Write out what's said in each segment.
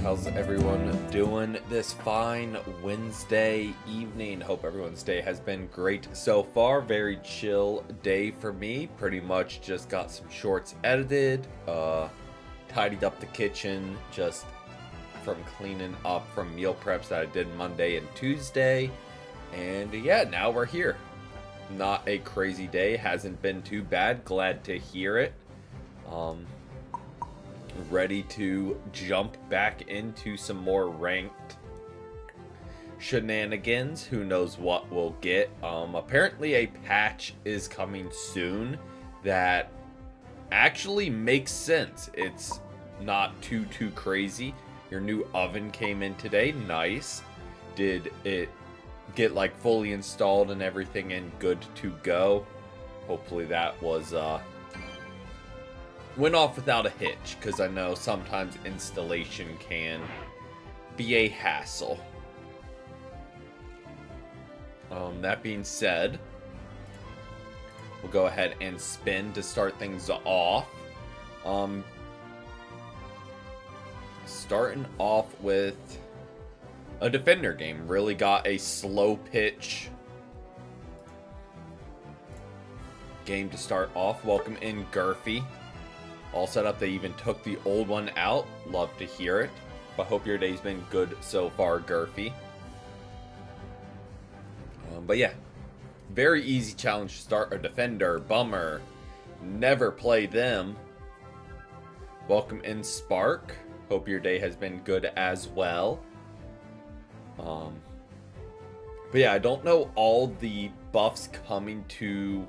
How's everyone doing this fine Wednesday evening? Hope everyone's day has been great so far. Very chill day for me. Pretty much just got some shorts edited, tidied up the kitchen just from cleaning up from meal preps that I did Monday and Tuesday. And yeah, now we're here. Not a crazy day, hasn't been too bad. Glad to hear it. Ready to jump back into some more ranked shenanigans. Who knows what we'll get. Apparently a patch is coming soon that actually makes sense. It's not too crazy. Your new oven came in today. Nice. Did it get like fully installed and everything and good to go? Hopefully that was went off without a hitch, because I know sometimes installation can be a hassle. That being said, we'll go ahead and spin to start things off. Starting off with a defender game. Really got a slow pitch game to start off. Welcome in, Gurfy. All set up. They even took the old one out. Love to hear it. But hope your day's been good so far, Gurfy. But yeah, very easy challenge to start a defender. Bummer. Never play them. Welcome in, Spark. Hope your day has been good as well. But yeah, I don't know all the buffs coming to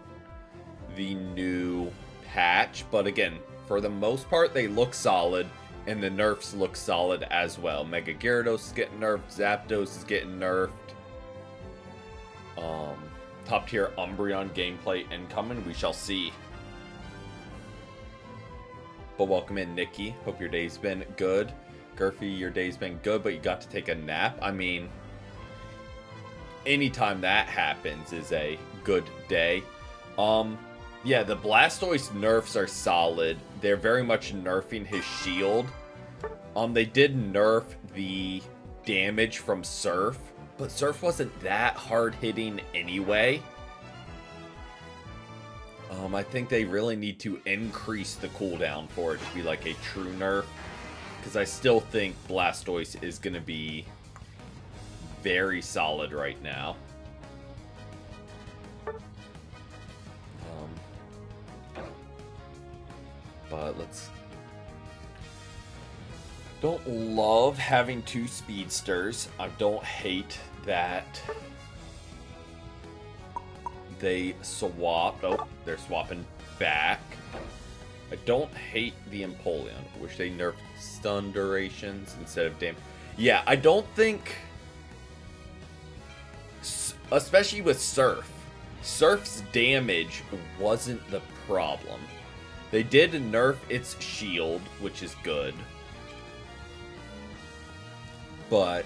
the new patch, but again, for the most part, they look solid, and the nerfs look solid as well. Mega Gyarados is getting nerfed, Zapdos is getting nerfed. Top tier Umbreon gameplay incoming, we shall see. But welcome in, Nikki. Hope your day's been good. Gurfy, your day's been good, but you got to take a nap. I mean, anytime that happens is a good day. Yeah, the Blastoise nerfs are solid. They're very much nerfing his shield. They did nerf the damage from Surf, but Surf wasn't that hard hitting anyway. I think they really need to increase the cooldown for it to be like a true nerf, because I still think Blastoise is going to be very solid right now. But let's... Don't love having two speedsters. I don't hate that they swapped. Oh, they're swapping back. I don't hate the Empoleon. I wish they nerfed stun durations instead of damage. Yeah, I don't think... Especially with Surf. Surf's damage wasn't the problem. They did nerf its shield, which is good. But,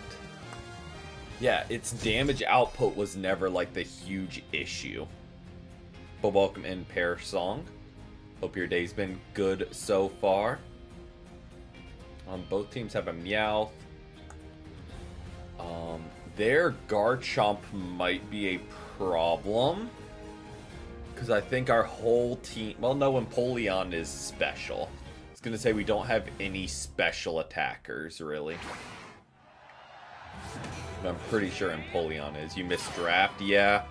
yeah, its damage output was never like the huge issue. But welcome in, Pear Song. Hope your day's been good so far. Both teams have a Meowth. Their Garchomp might be a problem, because I think our whole team... Well, no, Empoleon is special. I was going to say we don't have any special attackers, really. But I'm pretty sure Empoleon is. You missed draft? Yeah.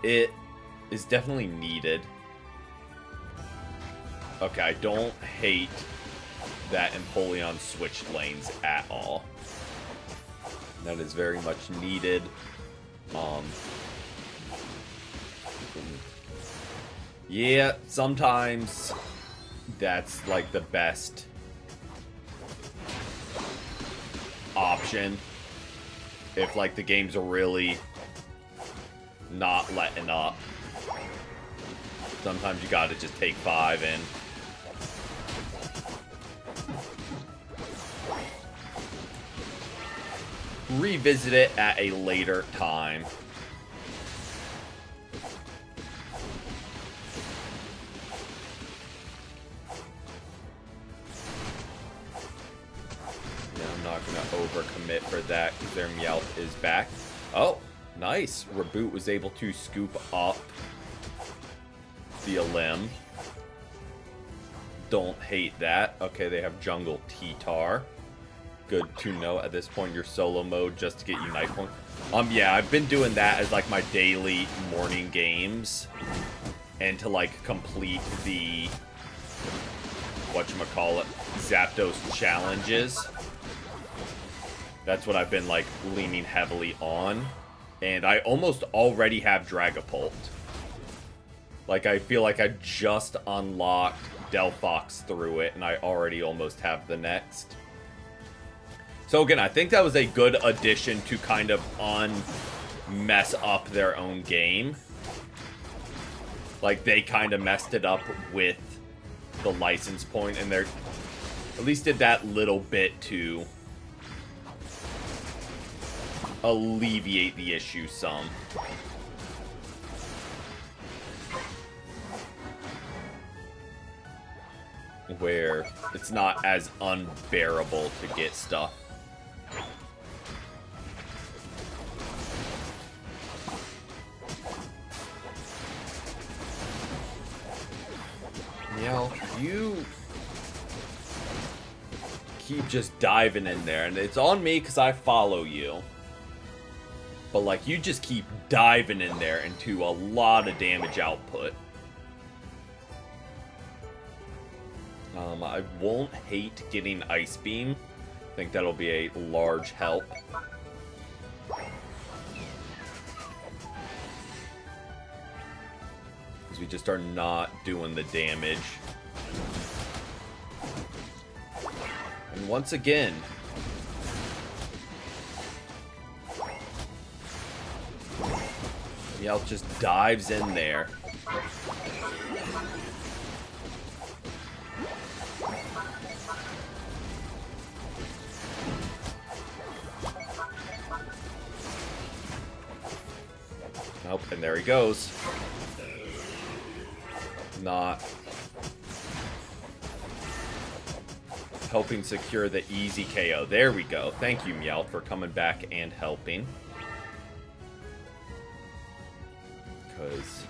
It is definitely needed. Okay, I don't hate that Empoleon switched lanes at all. That is very much needed. Yeah, sometimes that's like the best option. If like the game's really not letting up. Sometimes you gotta just take 5 in. Revisit it at a later time. overcommit for that because their Meowth is back. Oh, nice. Reboot was able to scoop up the Elim. Don't hate that. Okay, they have Jungle T-Tar. Good to know at this point your solo mode just to get Unite Point. Yeah, I've been doing that as like my daily morning games. And to like complete the whatchamacallit, Zapdos challenges. That's what I've been like leaning heavily on. And I almost already have Dragapult. Like I feel like I just unlocked Delphox through it and I already almost have the next. So again, I think that was a good addition to kind of mess up their own game. Like they kind of messed it up with the license point, and they're at least did that little bit to alleviate the issue some. Where it's not as unbearable to get stuff. Meow, you keep just diving in there, and it's on me because I follow you. But like, you just keep diving in there into a lot of damage output. I won't hate getting Ice Beam. I think that'll be a large help. Because we just are not doing the damage. And once again, Meowth just dives in there. Oh, and there he goes. Not helping secure the easy KO. There we go. Thank you, Meowth, for coming back and helping. Because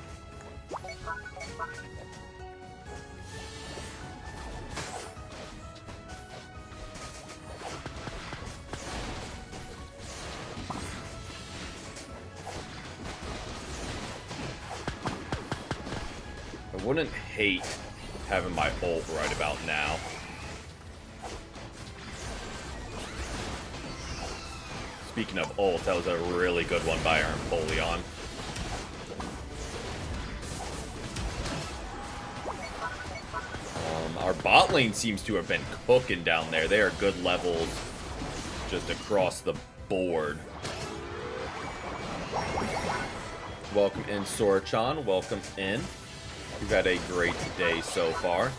I wouldn't hate having my ult right about now. Speaking of ult, that was a really good one by our Empoleon. Our bot lane seems to have been cooking down there. They are good levels just across the board. Welcome in, Sorachan. Welcome in. We've had a great day so far.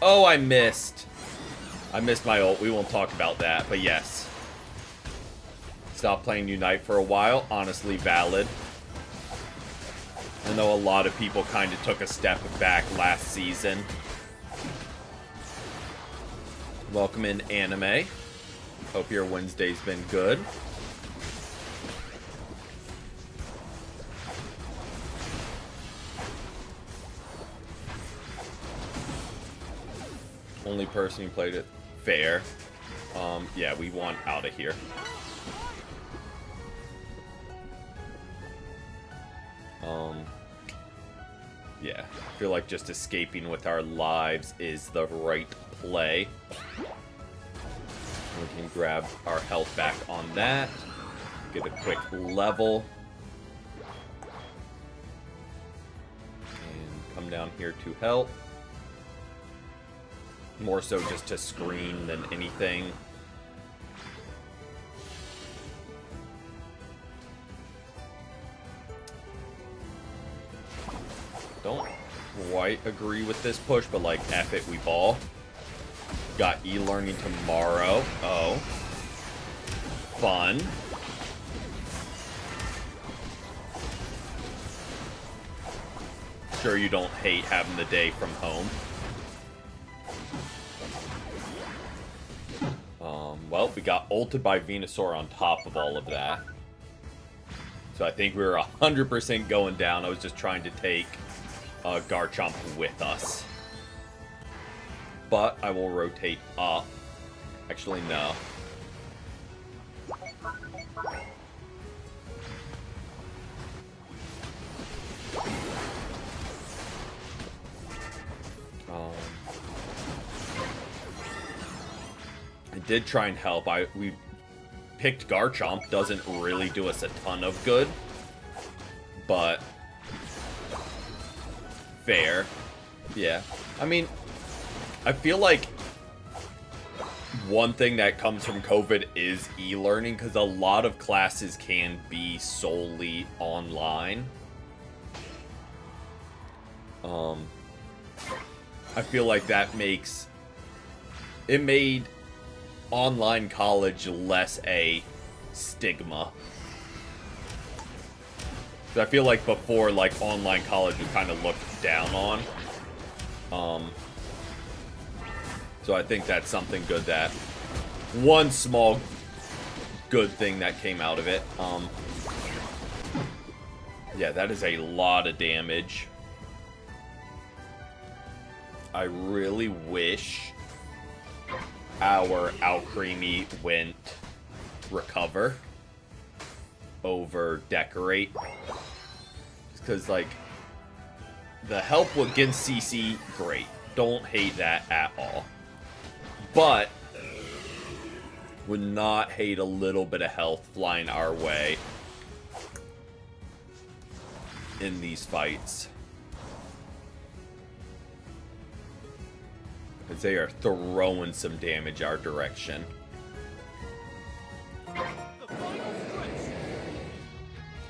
Oh, I missed. I missed my ult. We won't talk about that, but yes. Stop playing Unite for a while. Honestly valid. I know a lot of people kind of took a step back last season. Welcome in, Anime. Hope your Wednesday's been good. Only person who played it. Fair. Yeah, we want out of here. Yeah, I feel like just escaping with our lives is the right play. We can grab our health back on that. Get a quick level. And come down here to help. More so just to screen than anything. Don't quite agree with this push, but like, F it, we ball. Got e-learning tomorrow. Oh. Fun. sure you don't hate having the day from home. Well, we got ulted by Venusaur on top of all of that. So I think we were 100% going down. I was just trying to take Garchomp with us. But I will rotate up. Actually, no. I did try and help. We picked Garchomp. Doesn't really do us a ton of good. But fair. Yeah. I mean, I feel like one thing that comes from COVID is e-learning, because a lot of classes can be solely online. I feel like that makes... It made online college less a stigma. So I feel like before, like, online college was kind of looked down on. So I think that's something good that... One small good thing that came out of it. Yeah, that is a lot of damage. I really wish our Alcremie went Recover over Decorate. Just because, like, the help against CC, great. Don't hate that at all. But would not hate a little bit of health flying our way in these fights. Because they are throwing some damage our direction.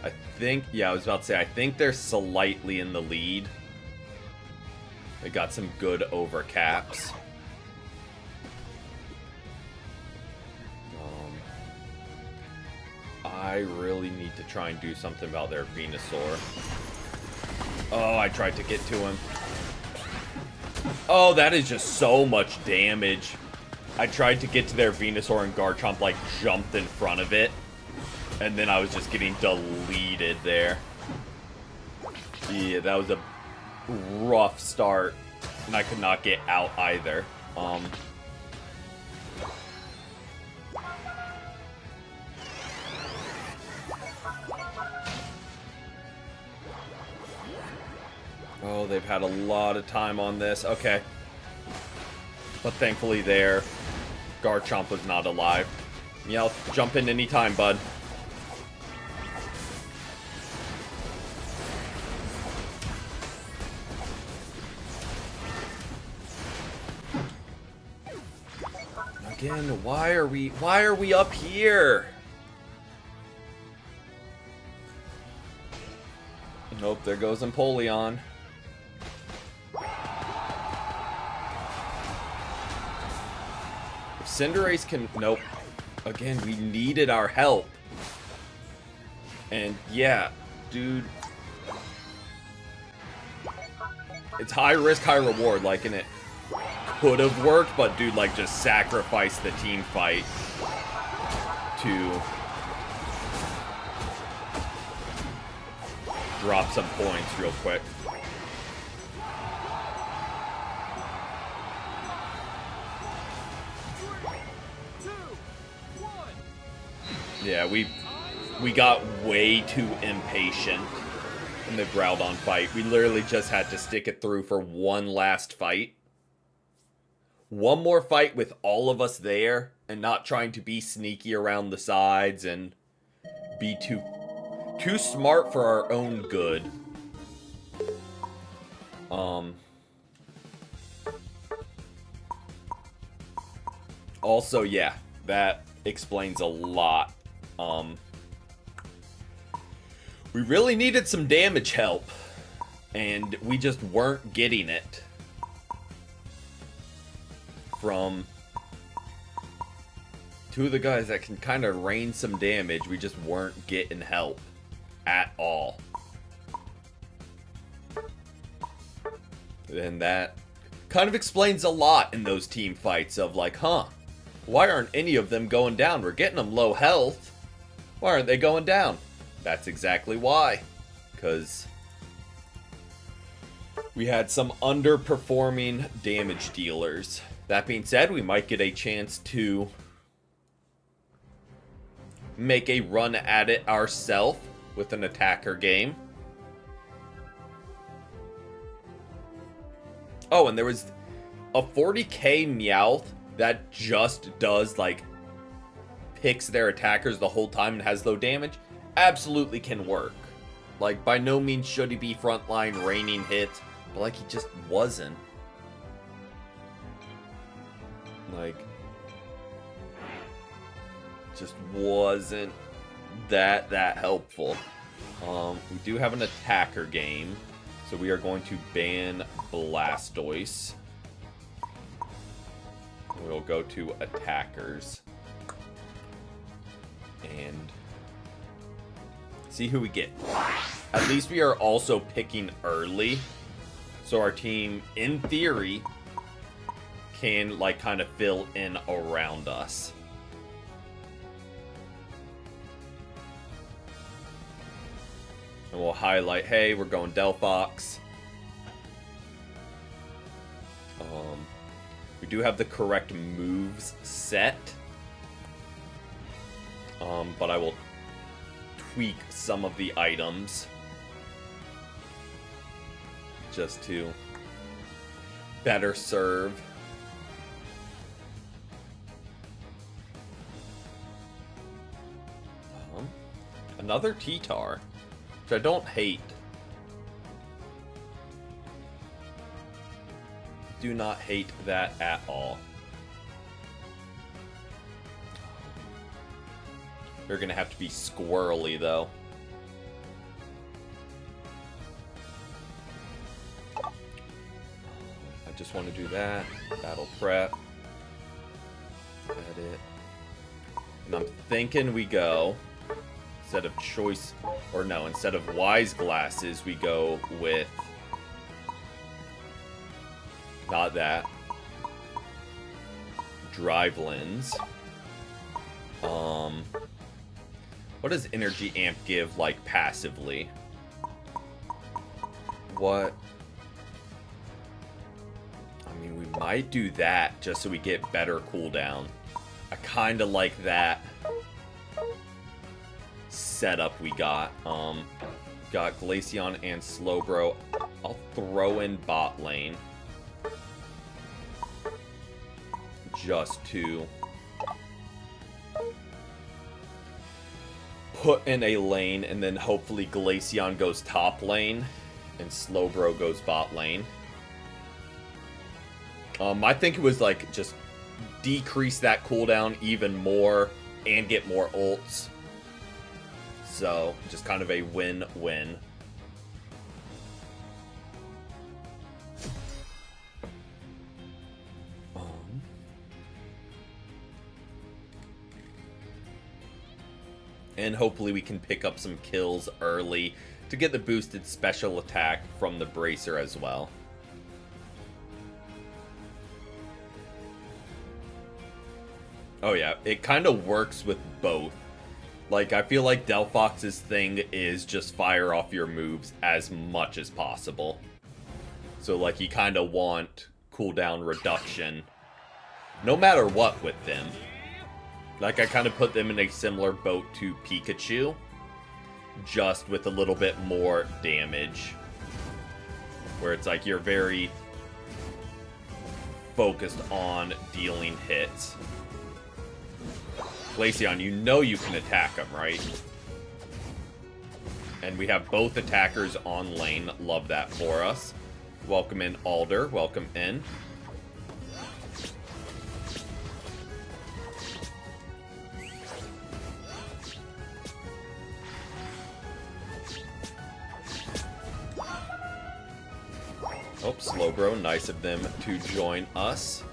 I think, yeah, I was about to say, I think they're slightly in the lead. They got some good overcaps. I really need to try and do something about their Venusaur. Oh, I tried to get to him. Oh, that is just so much damage. I tried to get to their Venusaur and Garchomp, like, jumped in front of it. And then I was just getting deleted there. Yeah, that was a rough start. And I could not get out either. Oh, they've had a lot of time on this. Okay. But thankfully there, Garchomp was not alive. Yeah, jump in anytime, bud. Again, why are we up here? Nope, there goes Empoleon. If Cinderace can... Nope. Again, we needed our help. And yeah, dude. It's high risk, high reward, like, and it could have worked, but dude, like, just sacrifice the team fight to drop some points real quick. Yeah, we got way too impatient in the Groudon fight. We literally just had to stick it through for one last fight. One more fight with all of us there and not trying to be sneaky around the sides and be too smart for our own good. Also, yeah, that explains a lot. We really needed some damage help, and we just weren't getting it from two of the guys that can kind of rain some damage. We just weren't getting help at all. And that kind of explains a lot in those team fights of like, huh, why aren't any of them going down? We're getting them low health. Why aren't they going down? That's exactly why. Because we had some underperforming damage dealers. That being said, we might get a chance to make a run at it ourselves with an attacker game. Oh, and there was a 40k Meowth that just does, like, picks their attackers the whole time and has low damage. Absolutely can work. Like, by no means should he be frontline raining hits, but, like, he just wasn't. Like, just wasn't that helpful. We do have an attacker game, so we are going to ban Blastoise. We'll go to attackers and see who we get. At least we are also picking early, so our team, in theory, can, like, kind of fill in around us. And we'll highlight, hey, we're going Delphox. We do have the correct moves set. But I will tweak some of the items just to better serve. Another T-Tar, which I don't hate. Do not hate that at all. They're gonna have to be squirrely though. I just want to do that. Battle prep. Edit. And I'm thinking we go, instead of choice, or no, instead of wise glasses, we go with, not that, drive lens. What does energy amp give, like, passively? What? I mean, we might do that just so we get better cooldown. I kind of like that setup we got. Got Glaceon and Slowbro. I'll throw in bot lane just to put in a lane, and then hopefully Glaceon goes top lane and Slowbro goes bot lane. I think it was like just decrease that cooldown even more and get more ults. So just kind of a win-win. And hopefully we can pick up some kills early to get the boosted special attack from the Bracer as well. Oh yeah, it kind of works with both. Like, I feel like Delphox's thing is just fire off your moves as much as possible. So, like, you kind of want cooldown reduction no matter what with them. Like, I kind of put them in a similar boat to Pikachu, just with a little bit more damage. Where it's like you're very focused on dealing hits. Glaceon, you know you can attack him, right? And we have both attackers on lane. Love that for us. Welcome in, Alder. Welcome in. Oh, Slowbro, nice of them to join us.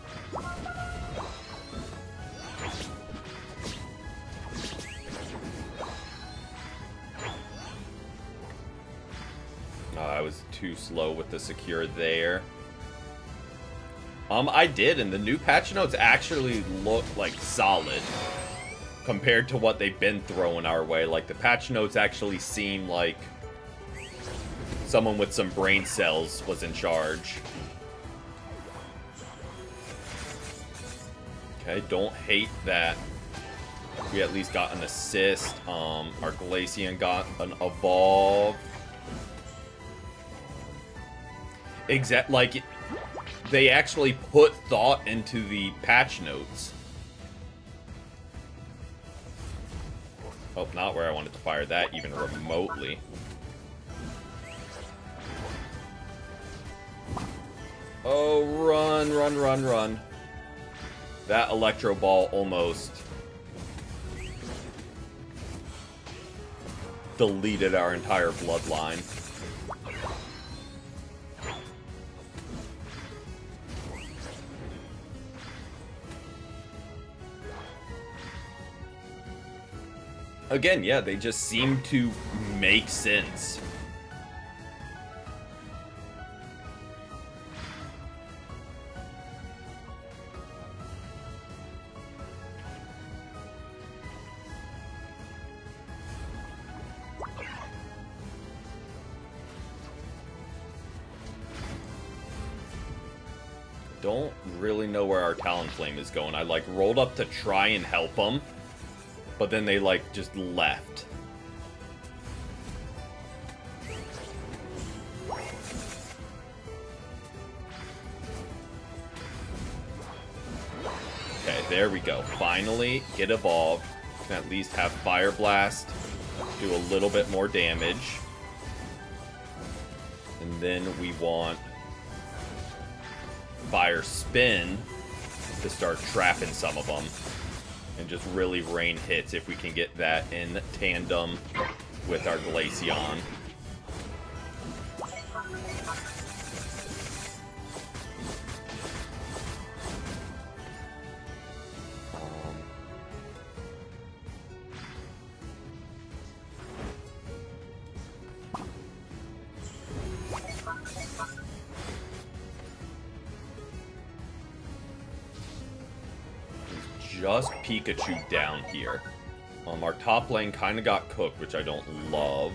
I was too slow with the secure there. I did, and the new patch notes actually look, like, solid compared to what they've been throwing our way. Like, the patch notes actually seem like someone with some brain cells was in charge. Okay, don't hate that we at least got an assist. Our Glaceon got an evolve. Like, they actually put thought into the patch notes. Oh, not where I wanted to fire that, even remotely. Oh, run, run, run, run. That Electro Ball almost deleted our entire bloodline. Again, yeah, they just seem to make sense. Don't really know where our Talonflame is going. I, like, rolled up to try and help them, but then they, like, just left. Okay, there we go. Finally, get evolved. Can at least have Fire Blast do a little bit more damage. And then we want Fire Spin to start trapping some of them and just really rain hits if we can get that in tandem with our Glaceon. Just Pikachu down here. Our top lane kind of got cooked, which I don't love.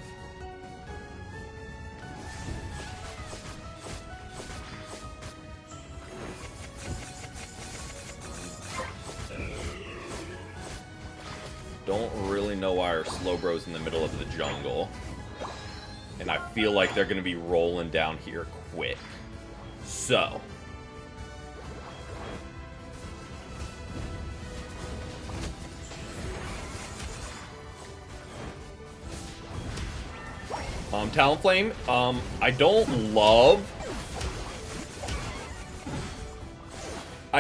Don't really know why our Slowbro's in the middle of the jungle. And I feel like they're going to be rolling down here quick. So Talonflame, I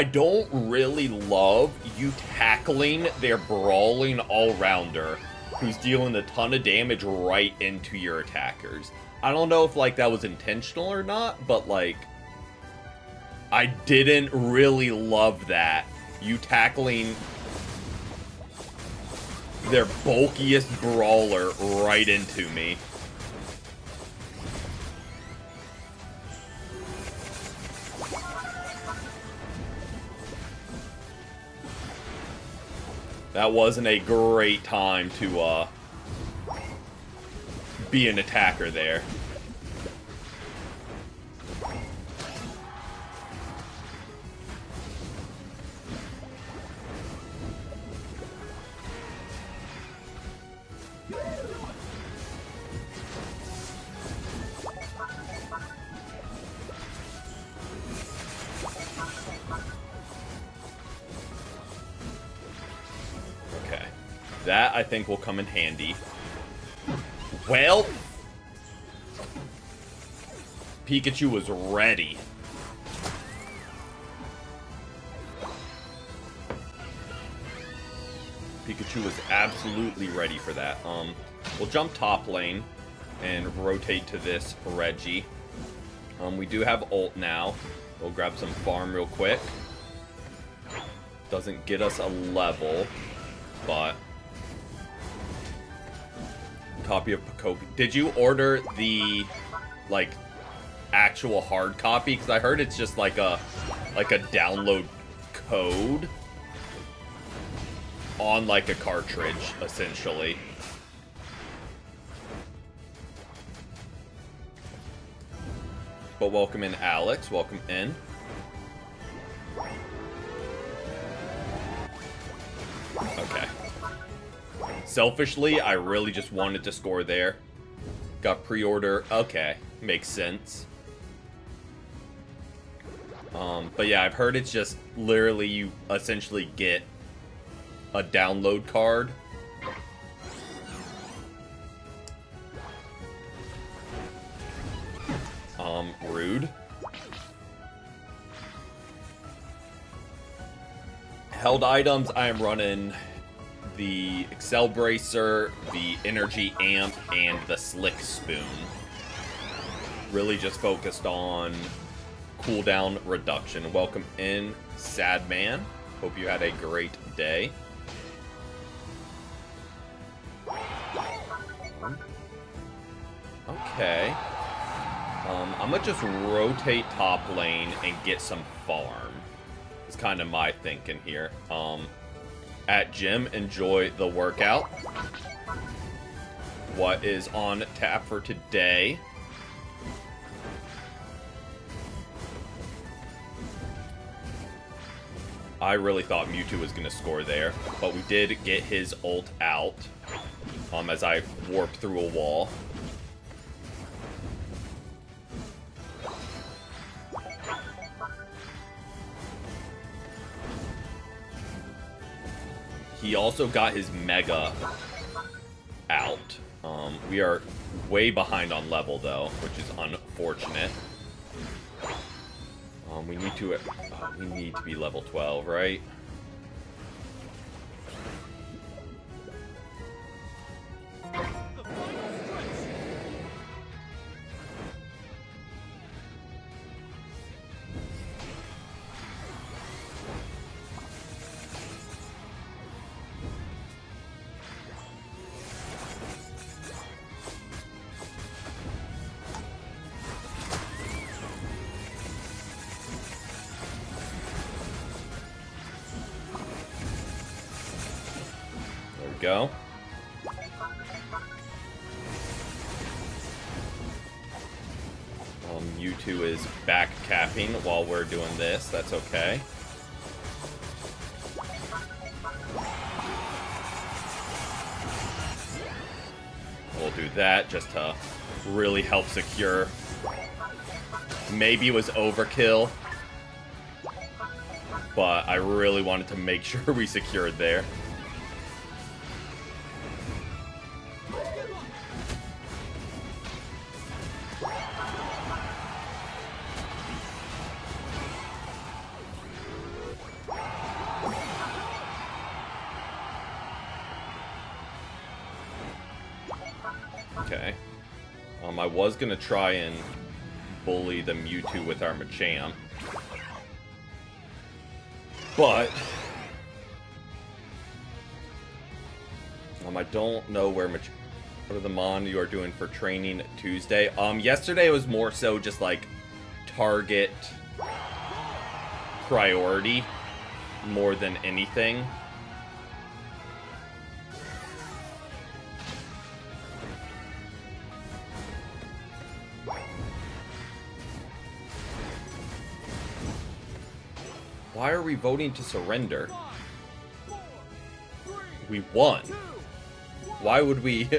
don't really love you tackling their brawling all-rounder who's dealing a ton of damage right into your attackers. I don't know if, like, that was intentional or not, but, like, I didn't really love that. You tackling their bulkiest brawler right into me. That wasn't a great time to be an attacker there. That, I think, will come in handy. Well, Pikachu was ready. Pikachu was absolutely ready for that. We'll jump top lane and rotate to this Reggie. We do have ult now. We'll grab some farm real quick. Doesn't get us a level, but copy of Pokedex. Did you order the, like, actual hard copy, because I heard it's just like a download code on like a cartridge, essentially. But welcome in, Alex. Welcome in. Okay. Selfishly, I really just wanted to score there. Got pre-order. Okay. Makes sense. But yeah, I've heard it's just literally you essentially get a download card. Rude. Held items, I am running the Excel Bracer, the Energy Amp, and the Slick Spoon. Really just focused on cooldown reduction. Welcome in, Sad Man. Hope you had a great day. Okay. I'm gonna just rotate top lane and get some farm. It's kind of my thinking here. At gym, enjoy the workout. What is on tap for today? I really thought Mewtwo was gonna score there, but we did get his ult out as I warped through a wall. He also got his Mega out. We are way behind on level, though, which is unfortunate. We need to be level 12, right? Go. Mewtwo is back capping while we're doing this. That's okay. We'll do that just to really help secure. Maybe it was overkill, but I really wanted to make sure we secured there. Okay. I was gonna try and bully the Mewtwo with our Machamp, but I don't know where what are the mon you are doing for training Tuesday. Yesterday was more so just like target priority more than anything. Why are we voting to surrender? We won. Why would we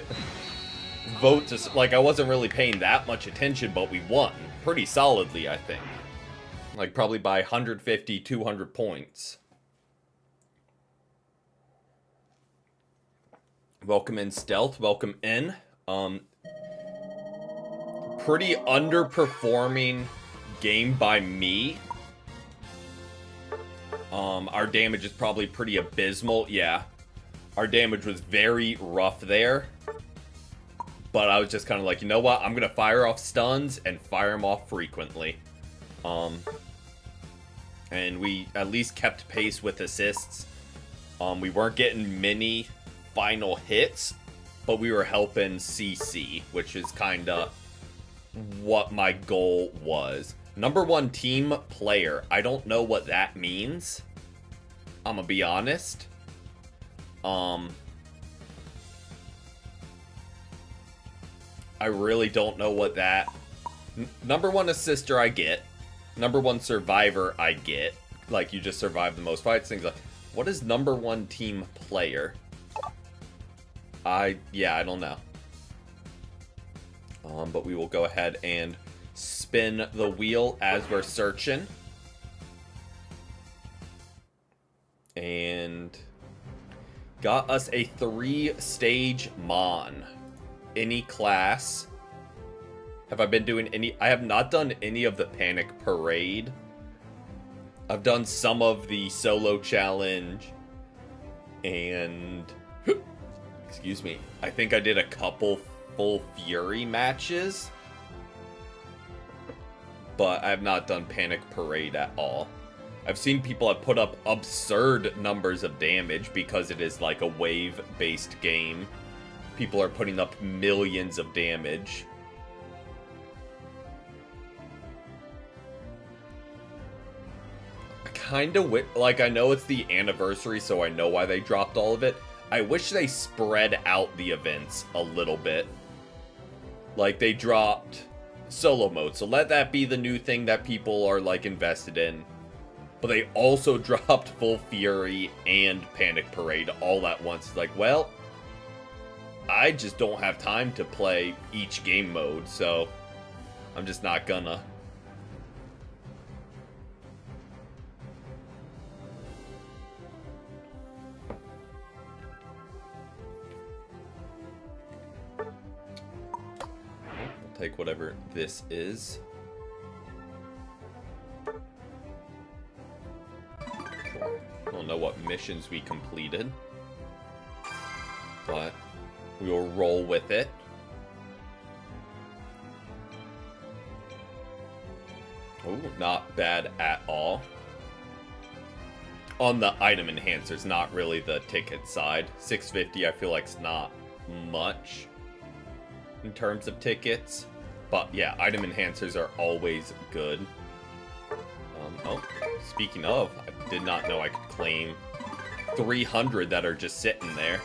vote to... Like, I wasn't really paying that much attention, but we won. Pretty solidly, I think. Like, probably by 150, 200 points. Welcome in, Stealth. Welcome in. Pretty underperforming game by me. Our damage is probably pretty abysmal. Yeah. Our damage was very rough there. But I was just kind of like, you know what? I'm going to fire off stuns and fire them off frequently. And we at least kept pace with assists. We weren't getting many final hits, but we were helping CC, which is kind of what my goal was. Number 1 team player. I don't know what that means. I'm gonna be honest. I really don't know what that... Number 1 assister I get. Number 1 survivor I get. Like, you just survive the most fights. Things like... What is number 1 team player? Yeah, I don't know. But we will go ahead and spin the wheel as we're searching. And got us a 3-stage Mon. Any class. Have I been doing any... I have not done any of the Panic Parade. I've done some of the solo challenge. And... excuse me. I think I did a couple Full Fury matches. But I have not done Panic Parade at all. I've seen people have put up absurd numbers of damage because it is like a wave-based game. People are putting up millions of damage. I kind of like, I know it's the anniversary, so I know why they dropped all of it. I wish they spread out the events a little bit. Like, they dropped solo mode, so let that be the new thing that people are, like, invested in. But they also dropped Full Fury and Panic Parade all at once. It's like, well, I just don't have time to play each game mode, so I'm just not gonna. I'll take whatever this is. I don't know what missions we completed, but we will roll with it. Oh, not bad at all. On the item enhancers, not really the ticket side. 650 I feel like it's not much in terms of tickets. But yeah, item enhancers are always good. Oh, speaking of, I did not know I could claim 300 that are just sitting there.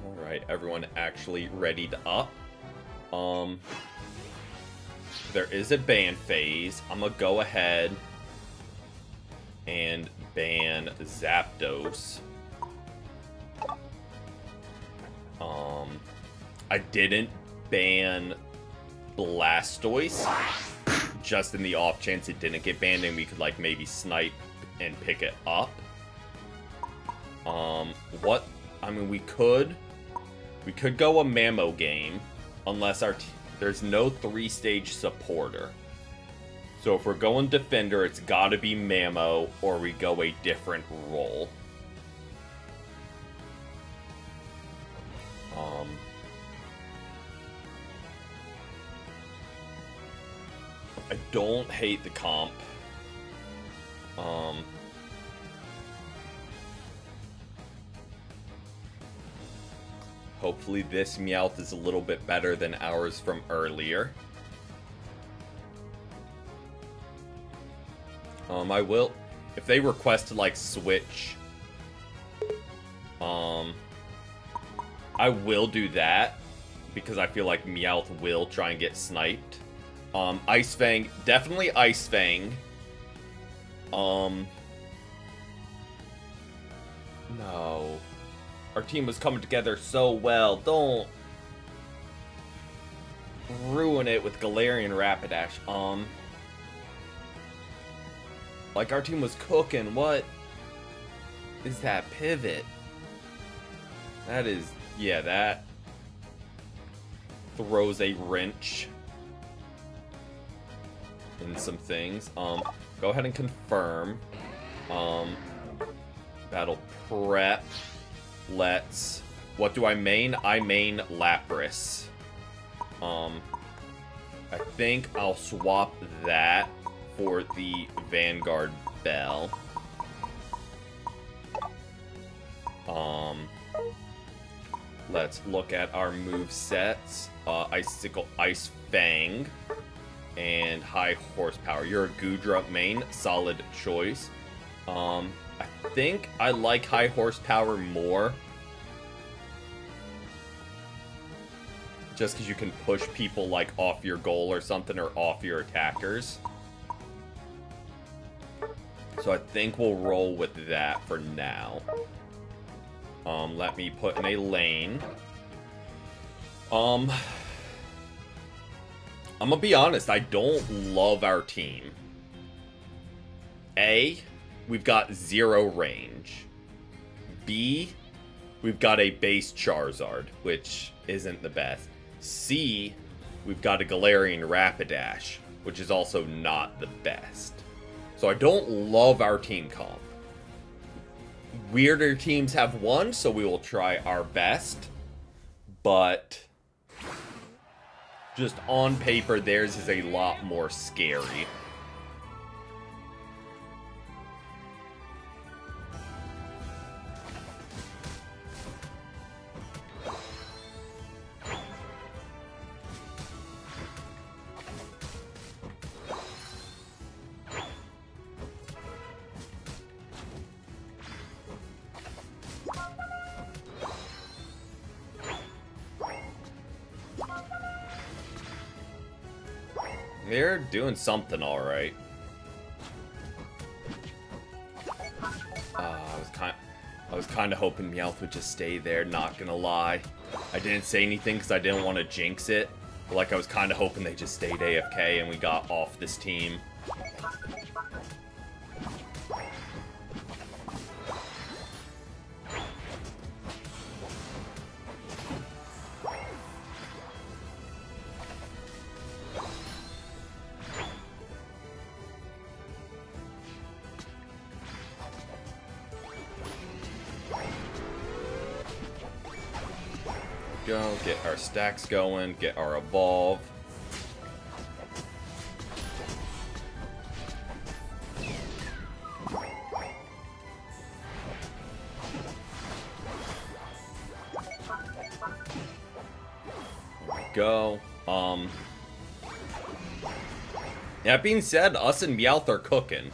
Alright, everyone actually readied up. There is a ban phase. I'm gonna go ahead and ban Zapdos. I didn't ban Blastoise, just in the off chance it didn't get banned and we could like maybe snipe and pick it up. What? I mean, we could go a Mammo game, unless there's no 3-stage supporter. So if we're going defender, it's gotta be Mammo, or we go a different role. I don't hate the comp. Hopefully this Meowth is a little bit better than ours from earlier. I will, if they request to like switch, I will do that because I feel like Meowth will try and get sniped. Ice Fang, definitely Ice Fang. No. Our team was coming together so well. Don't ruin it with Galarian Rapidash. Like, our team was cooking. What is that pivot? That is, yeah, that throws a wrench in some things. Go ahead and confirm. Battle prep. Let's... What do I main? I main Lapras. I think I'll swap that for the Vanguard Bell. Let's look at our move sets. Icicle, Ice Fang, and High Horsepower. You're a Goodra main, solid choice. I think I like High Horsepower more. Just because you can push people like off your goal or something, or off your attackers. So I think we'll roll with that for now. Let me put in a lane. I'm gonna be honest, I don't love our team. A, we've got 0 range. B, we've got a base Charizard, which isn't the best. C, we've got a Galarian Rapidash, which is also not the best. So I don't love our team comp. Weirder teams have won, so we will try our best. But just on paper, theirs is a lot more scary. They're doing something alright. I was kind of hoping Meowth would just stay there, not gonna lie. I didn't say anything because I didn't want to jinx it. But like, I was kind of hoping they just stayed AFK and we got off this team. Go, get our stacks going, get our evolve. Go. That being said, us and Meowth are cooking,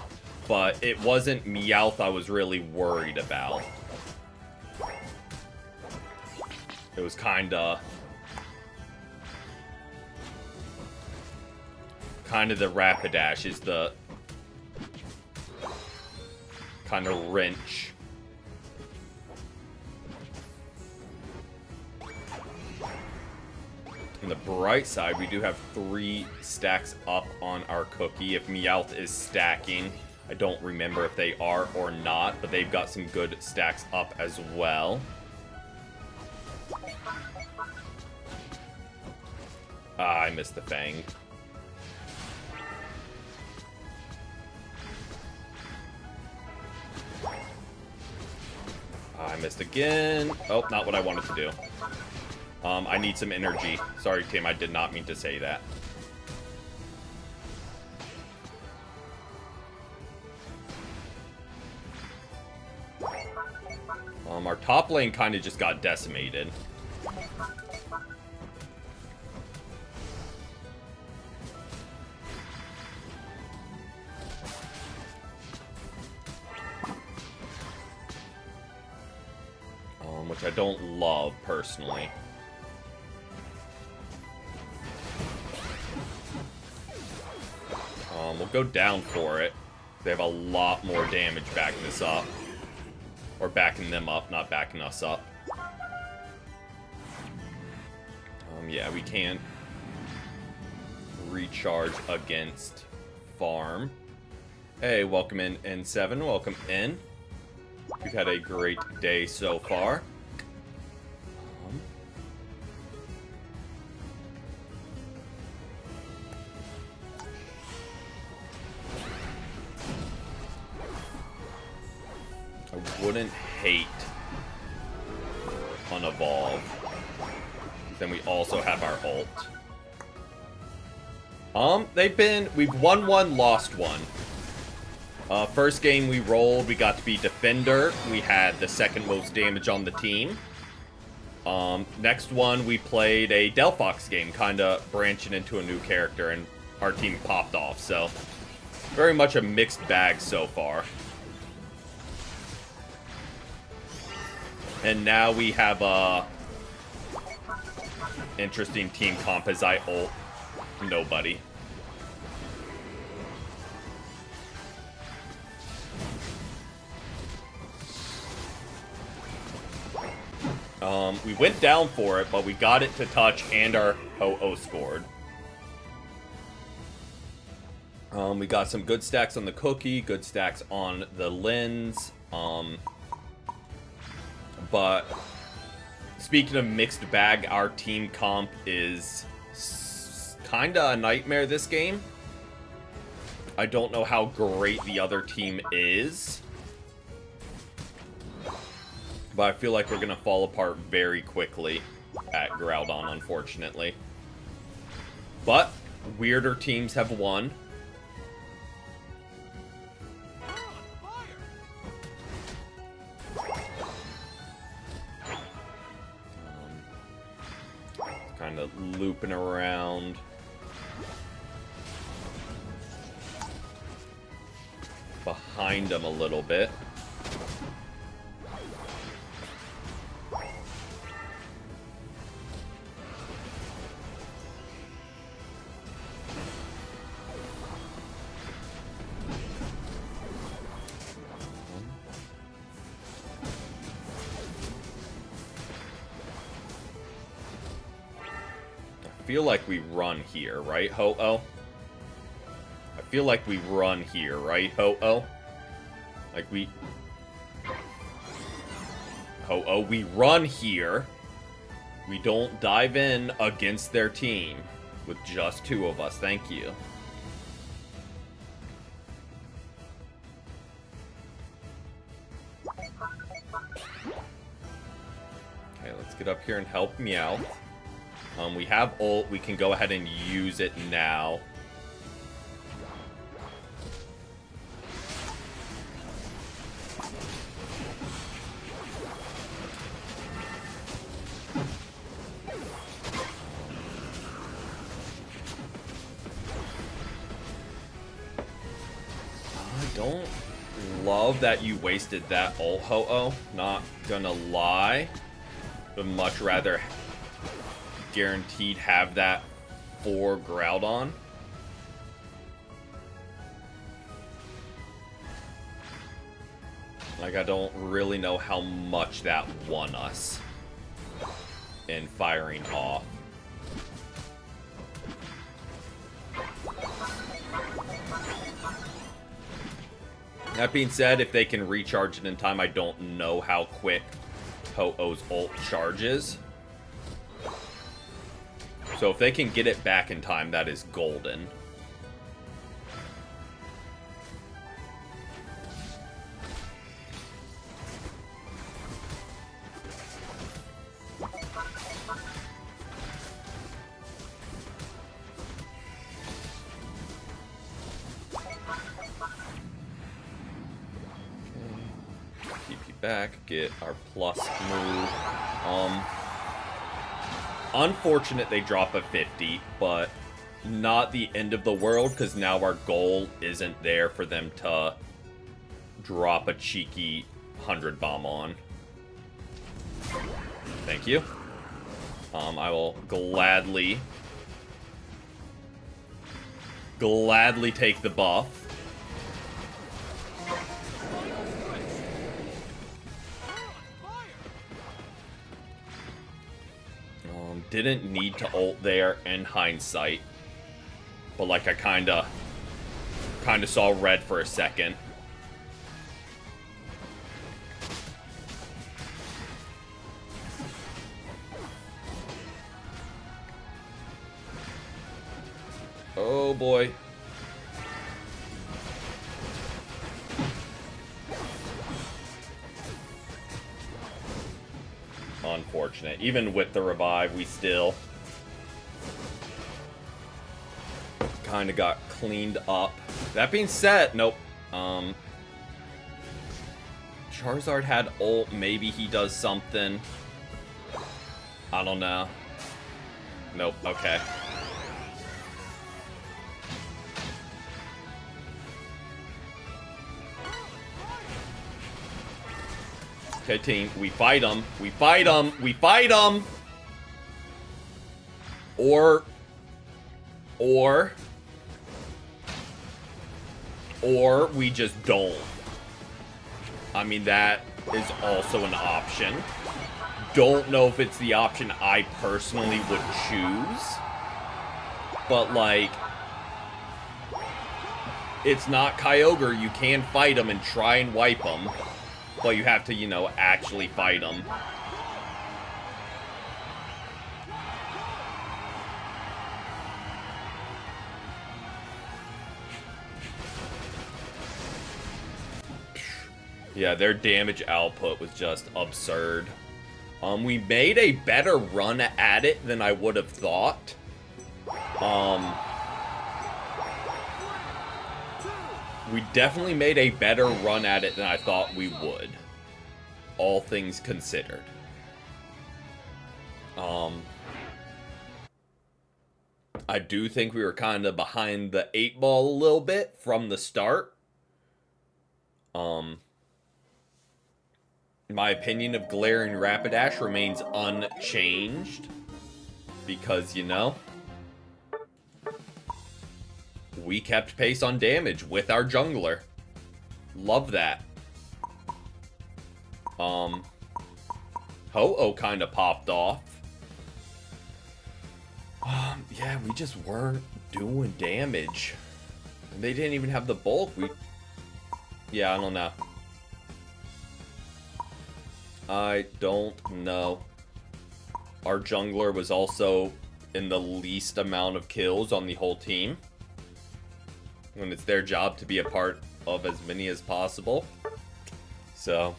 but it wasn't Meowth I was really worried about. It was kinda the Rapidash is the kind of wrench. On the bright side, we do have 3 stacks up on our cookie. If Meowth is stacking, I don't remember if they are or not, but they've got some good stacks up as well. Ah, I missed the Fang. I missed again. Oh, not what I wanted to do. I need some energy. Sorry, Tim, I did not mean to say that. Our top lane kind of just got decimated. Which I don't love, personally. We'll go down for it. They have a lot more damage backing this up. Or backing them up, not backing us up. Yeah, we can't recharge against farm. Hey, welcome in, N7. Welcome in. We've had a great day so far. I wouldn't hate on Evolve. Then we also have our ult. We've won 1, lost 1. First game we rolled, we got to be Defender. We had the 2nd most damage on the team. Next one, we played a Delphox game, kind of branching into a new character, and our team popped off, so very much a mixed bag so far. And now we have a interesting team comp as I ult nobody. We went down for it, but we got it to touch, and our Ho-Oh scored. We got some good stacks on the cookie, good stacks on the lens. But speaking of mixed bag, our team comp is kinda a nightmare this game. I don't know how great the other team is, but I feel like we're gonna fall apart very quickly at Groudon, unfortunately. But weirder teams have won. Kind of looping around. Behind him a little bit. I feel like we run here, right, Ho-Oh? I feel like we run here, right, Ho-Oh? Like we... Ho-Oh, we run here. We don't dive in against their team with just two of us. Thank you. Okay, let's get up here and help Meowth. We have ult. We can go ahead and use it now. I don't love that you wasted that ult, Ho-Oh. Not gonna lie. Would much rather guaranteed have that for Groudon. Like, I don't really know how much that won us in firing off. That being said, if they can recharge it in time, I don't know how quick Ho-Oh's ult charges. So if they can get it back in time, that is golden. TP back, get our plus move. Unfortunate they drop a 50, but not the end of the world, because now our goal isn't there for them to drop a cheeky 100 bomb on. Thank you. I will gladly take the buff. Didn't need to ult there in hindsight, but like I kinda saw red for a second. Oh boy. Unfortunate. Even with the revive, we still kind of got cleaned up. That being said, nope. Charizard had ult. Maybe he does something. I don't know. Nope, okay. Okay, team, we fight them. We fight them. We fight them. Or we just don't. I mean, that is also an option. Don't know if it's the option I personally would choose. But, like, it's not Kyogre. You can fight him and try and wipe him. But you have to, you know, actually fight him. Yeah, their damage output was just absurd. We made a better run at it than I would have thought. We definitely made a better run at it than I thought we would. All things considered. I do think we were kind of behind the 8-ball a little bit from the start. My opinion of Galarian Rapidash remains unchanged. Because, you know, we kept pace on damage with our jungler. Love that. Ho-Oh kind of popped off. Yeah, we just weren't doing damage. And they didn't even have the bulk. Yeah, I don't know. I don't know. Our jungler was also in the least amount of kills on the whole team. When it's their job to be a part of as many as possible. So,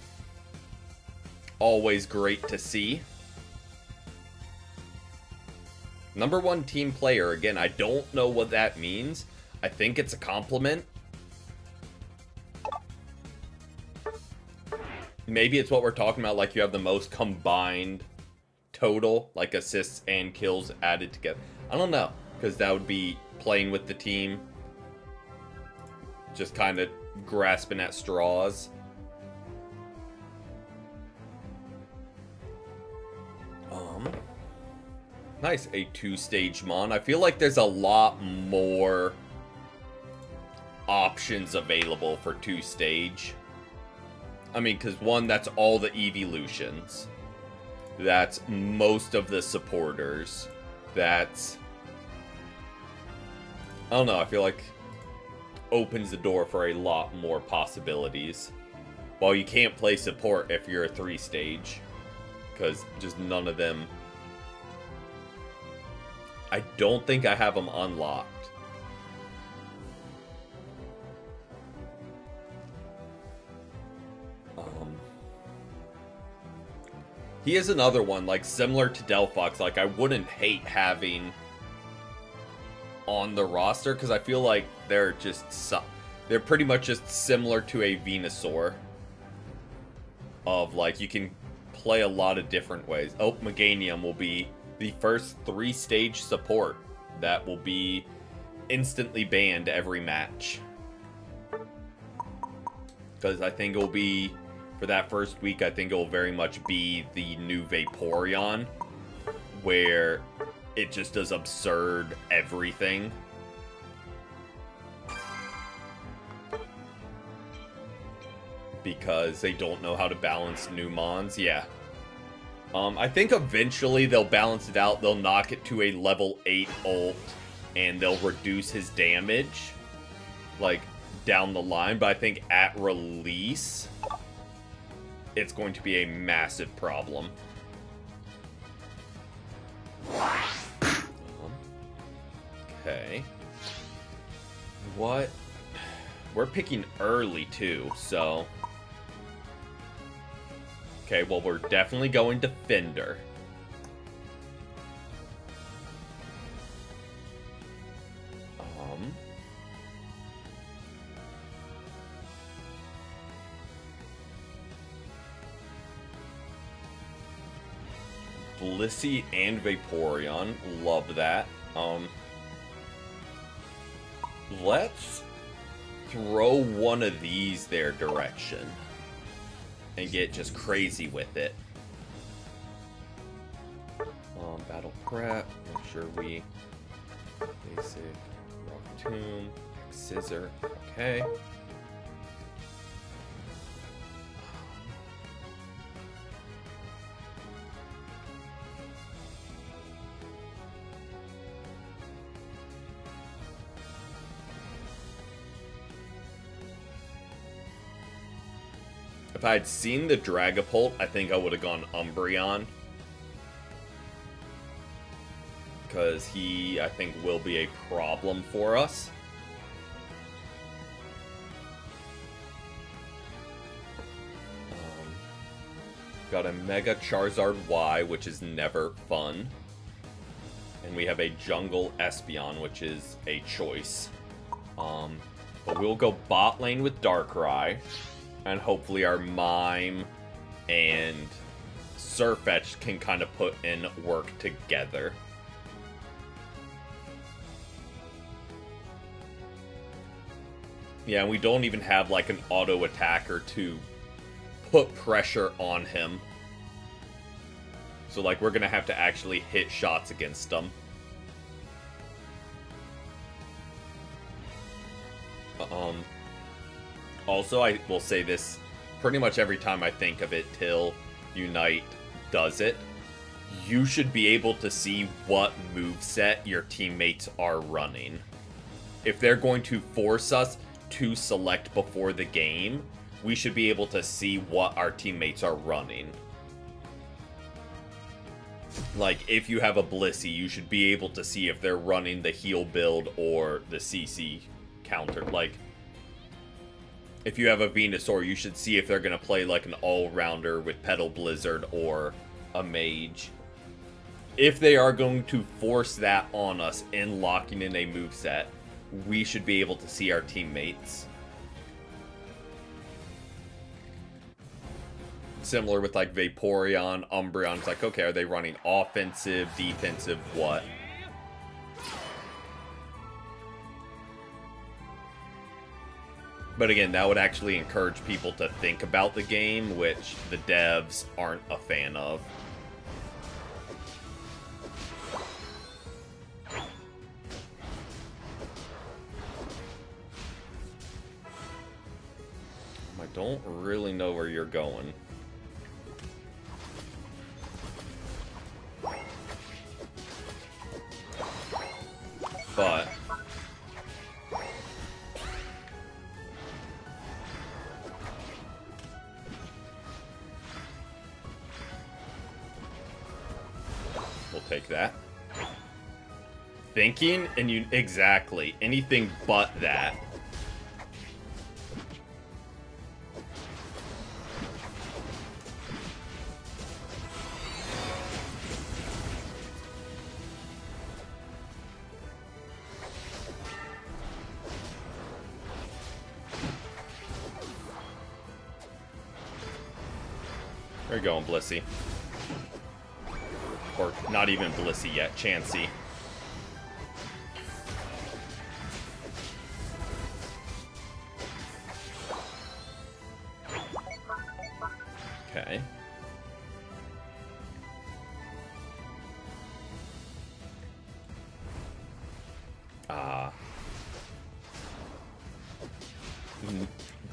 always great to see. Number 1 team player. Again, I don't know what that means. I think it's a compliment. Maybe it's what we're talking about, like you have the most combined total, like assists and kills added together. I don't know, because that would be playing with the team. Just kind of grasping at straws. Nice, a 2-stage Mon. I feel like there's a lot more options available for 2-stage. I mean, because 1, that's all the evolutions. That's most of the supporters. That's... I don't know, I feel like opens the door for a lot more possibilities. While you can't play support if you're a 3-stage. Because just none of them... I don't think I have them unlocked. He is another one, like, similar to Delphox. Like, I wouldn't hate having on the roster, because I feel like they're just... they're pretty much just similar to a Venusaur. Of, like, you can play a lot of different ways. Oh, Meganium will be the first 3-stage support that will be instantly banned every match. Because I think it will be... for that first week, I think it will very much be the new Vaporeon, where it just does absurd everything. Because they don't know how to balance new Mons. Yeah. I think eventually they'll balance it out. They'll knock it to a level 8 ult, and they'll reduce his damage, like, down the line. But I think at release... it's going to be a massive problem. Okay. What? We're picking early, too, so... okay, well, we're definitely going Defender. Blissey and Vaporeon. Love that. Let's throw one of these their direction and get just crazy with it. Battle prep. Make sure we basic rock tomb, scissor. Okay. If I had seen the Dragapult, I think I would have gone Umbreon. Because he, I think, will be a problem for us. Got a Mega Charizard Y, which is never fun. And we have a Jungle Espeon, which is a choice. But we'll go bot lane with Darkrai. And hopefully our Mime and Sirfetch'd can kind of put in work together. Yeah, we don't even have like an auto attacker to put pressure on him. So like we're gonna have to actually hit shots against them. Also, I will say this pretty much every time I think of it till Unite does it. You should be able to see what moveset your teammates are running. If they're going to force us to select before the game, we should be able to see what our teammates are running. Like, if you have a Blissey, you should be able to see if they're running the heal build or the CC counter. Like, if you have a Venusaur, you should see if they're going to play like an all-rounder with Petal Blizzard or a Mage. If they are going to force that on us in locking in a moveset, we should be able to see our teammates. Similar with like Vaporeon, Umbreon. It's like, okay, are they running offensive, defensive, what? But again, that would actually encourage people to think about the game, which the devs aren't a fan of. I don't really know where you're going. But we'll take that. Thinking and you exactly anything but that. Where you going, Blissey? Or not even Blissey yet, Chansey. Okay.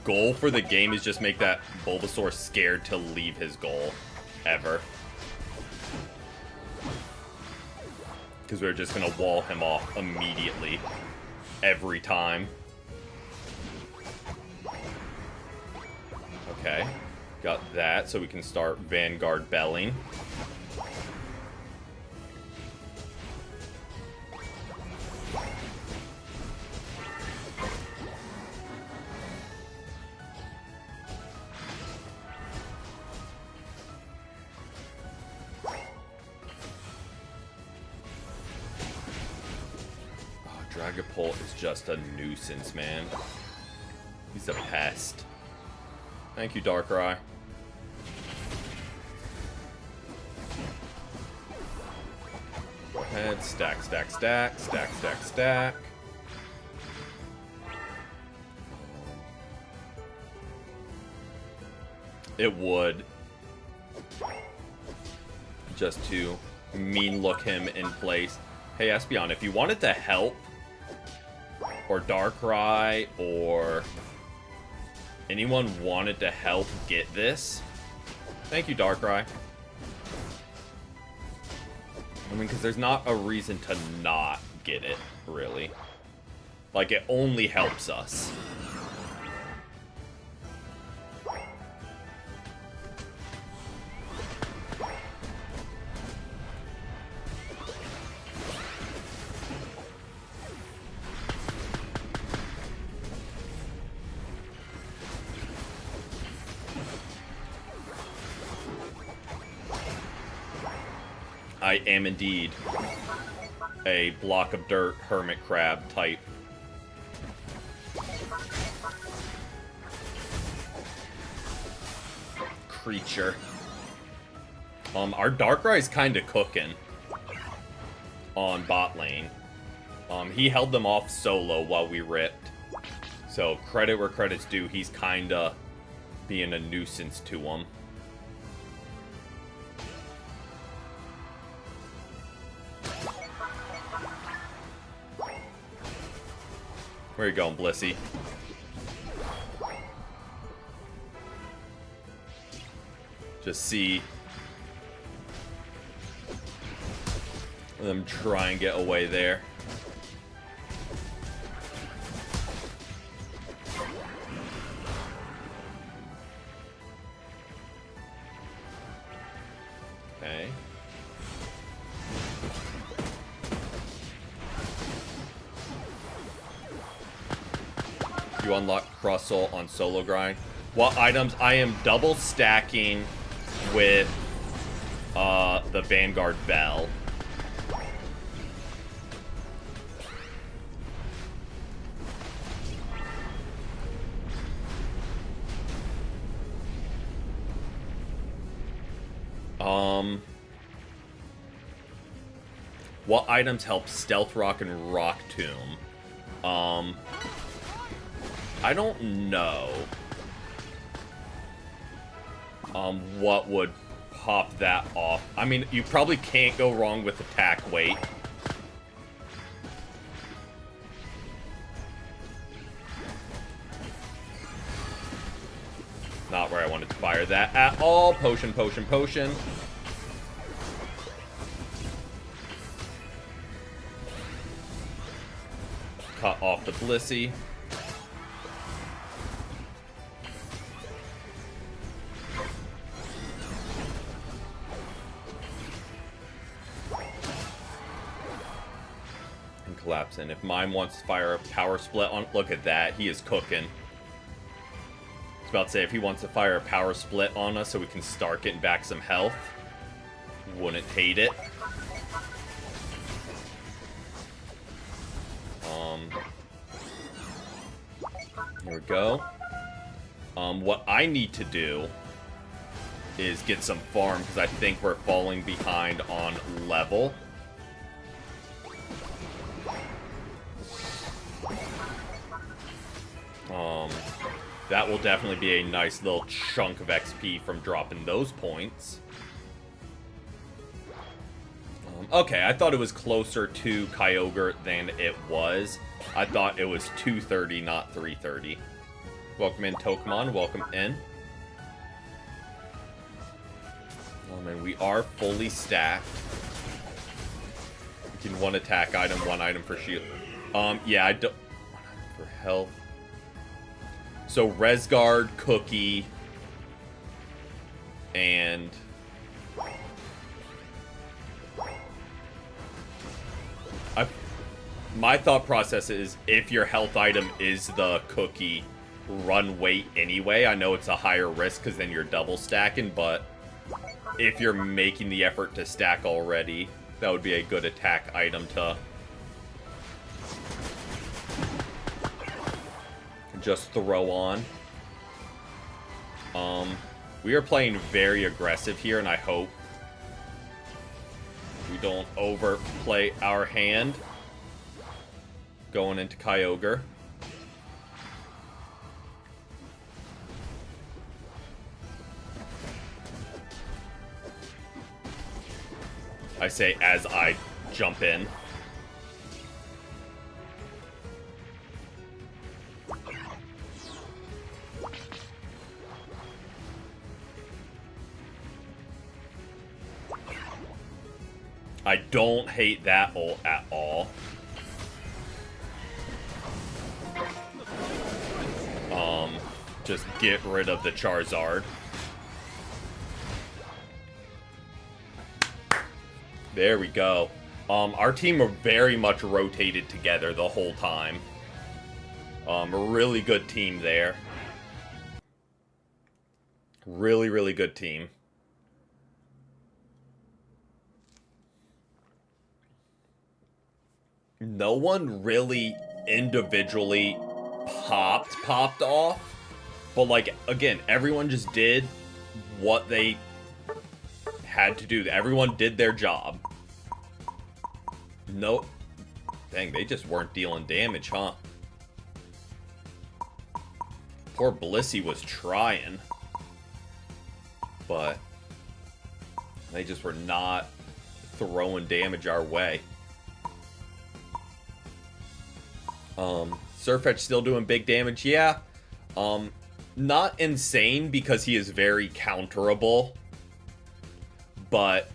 Goal for the game is just make that Bulbasaur scared to leave his goal. Ever. Because we're just going to wall him off immediately. Every time. Okay. Got that, so we can start Vanguard belling. Dragapult is just a nuisance, man. He's a pest. Thank you, Darkrai. ahead. Stack, stack, stack, stack, stack, stack. It would. Just to mean look him in place. Hey, Espeon, if you wanted to help, or Darkrai, or anyone wanted to help get this, thank you, Darkrai. I mean, because there's not a reason to not get it, really. Like, it only helps us. I am indeed a block of dirt hermit crab type. Creature. Our Darkrai is kind of cooking on bot lane. He held them off solo while we ripped. So credit where credit's due. He's kind of being a nuisance to them. Where you going, Blissey? Just see them try and get away there. Okay. You unlock Crustle on solo grind. What items? I am double stacking with the Vanguard Bell. What items help Stealth Rock and Rock Tomb? I don't know. What would pop that off? I mean, you probably can't go wrong with attack weight. Not where I wanted to fire that at all. Potion, potion, potion. Cut off the Blissey. And collapse in. If Mime wants to fire a power split on... Look at that. He is cooking. I was about to say, if he wants to fire a power split on us so we can start getting back some health, wouldn't hate it. Here we go. What I need to do is get some farm, because I think we're falling behind on level. That will definitely be a nice little chunk of XP from dropping those points. Okay, I thought it was closer to Kyogre than it was. I thought it was 230, not 330. Welcome in, Tokamon. Welcome in. And we are fully stacked. We can one attack item, one item for shield. Yeah, I don't... One item for health. So, Resguard, Cookie, and... My thought process is, if your health item is the cookie, run weight anyway. I know it's a higher risk because then you're double stacking, but if you're making the effort to stack already, that would be a good attack item to just throw on. We are playing very aggressive here, and I hope we don't overplay our hand. Going into Kyogre. I say as I jump in. I don't hate that ult at all. Just get rid of the Charizard. There we go. Our team are very much rotated together the whole time. A really good team there. Really, really good team. No one really individually popped off. But, like, again, everyone just did what they had to do. Everyone did their job. No. Dang, they just weren't dealing damage, huh? Poor Blissey was trying. But they just were not throwing damage our way. Surfetch still doing big damage, yeah. Not insane because he is very counterable, but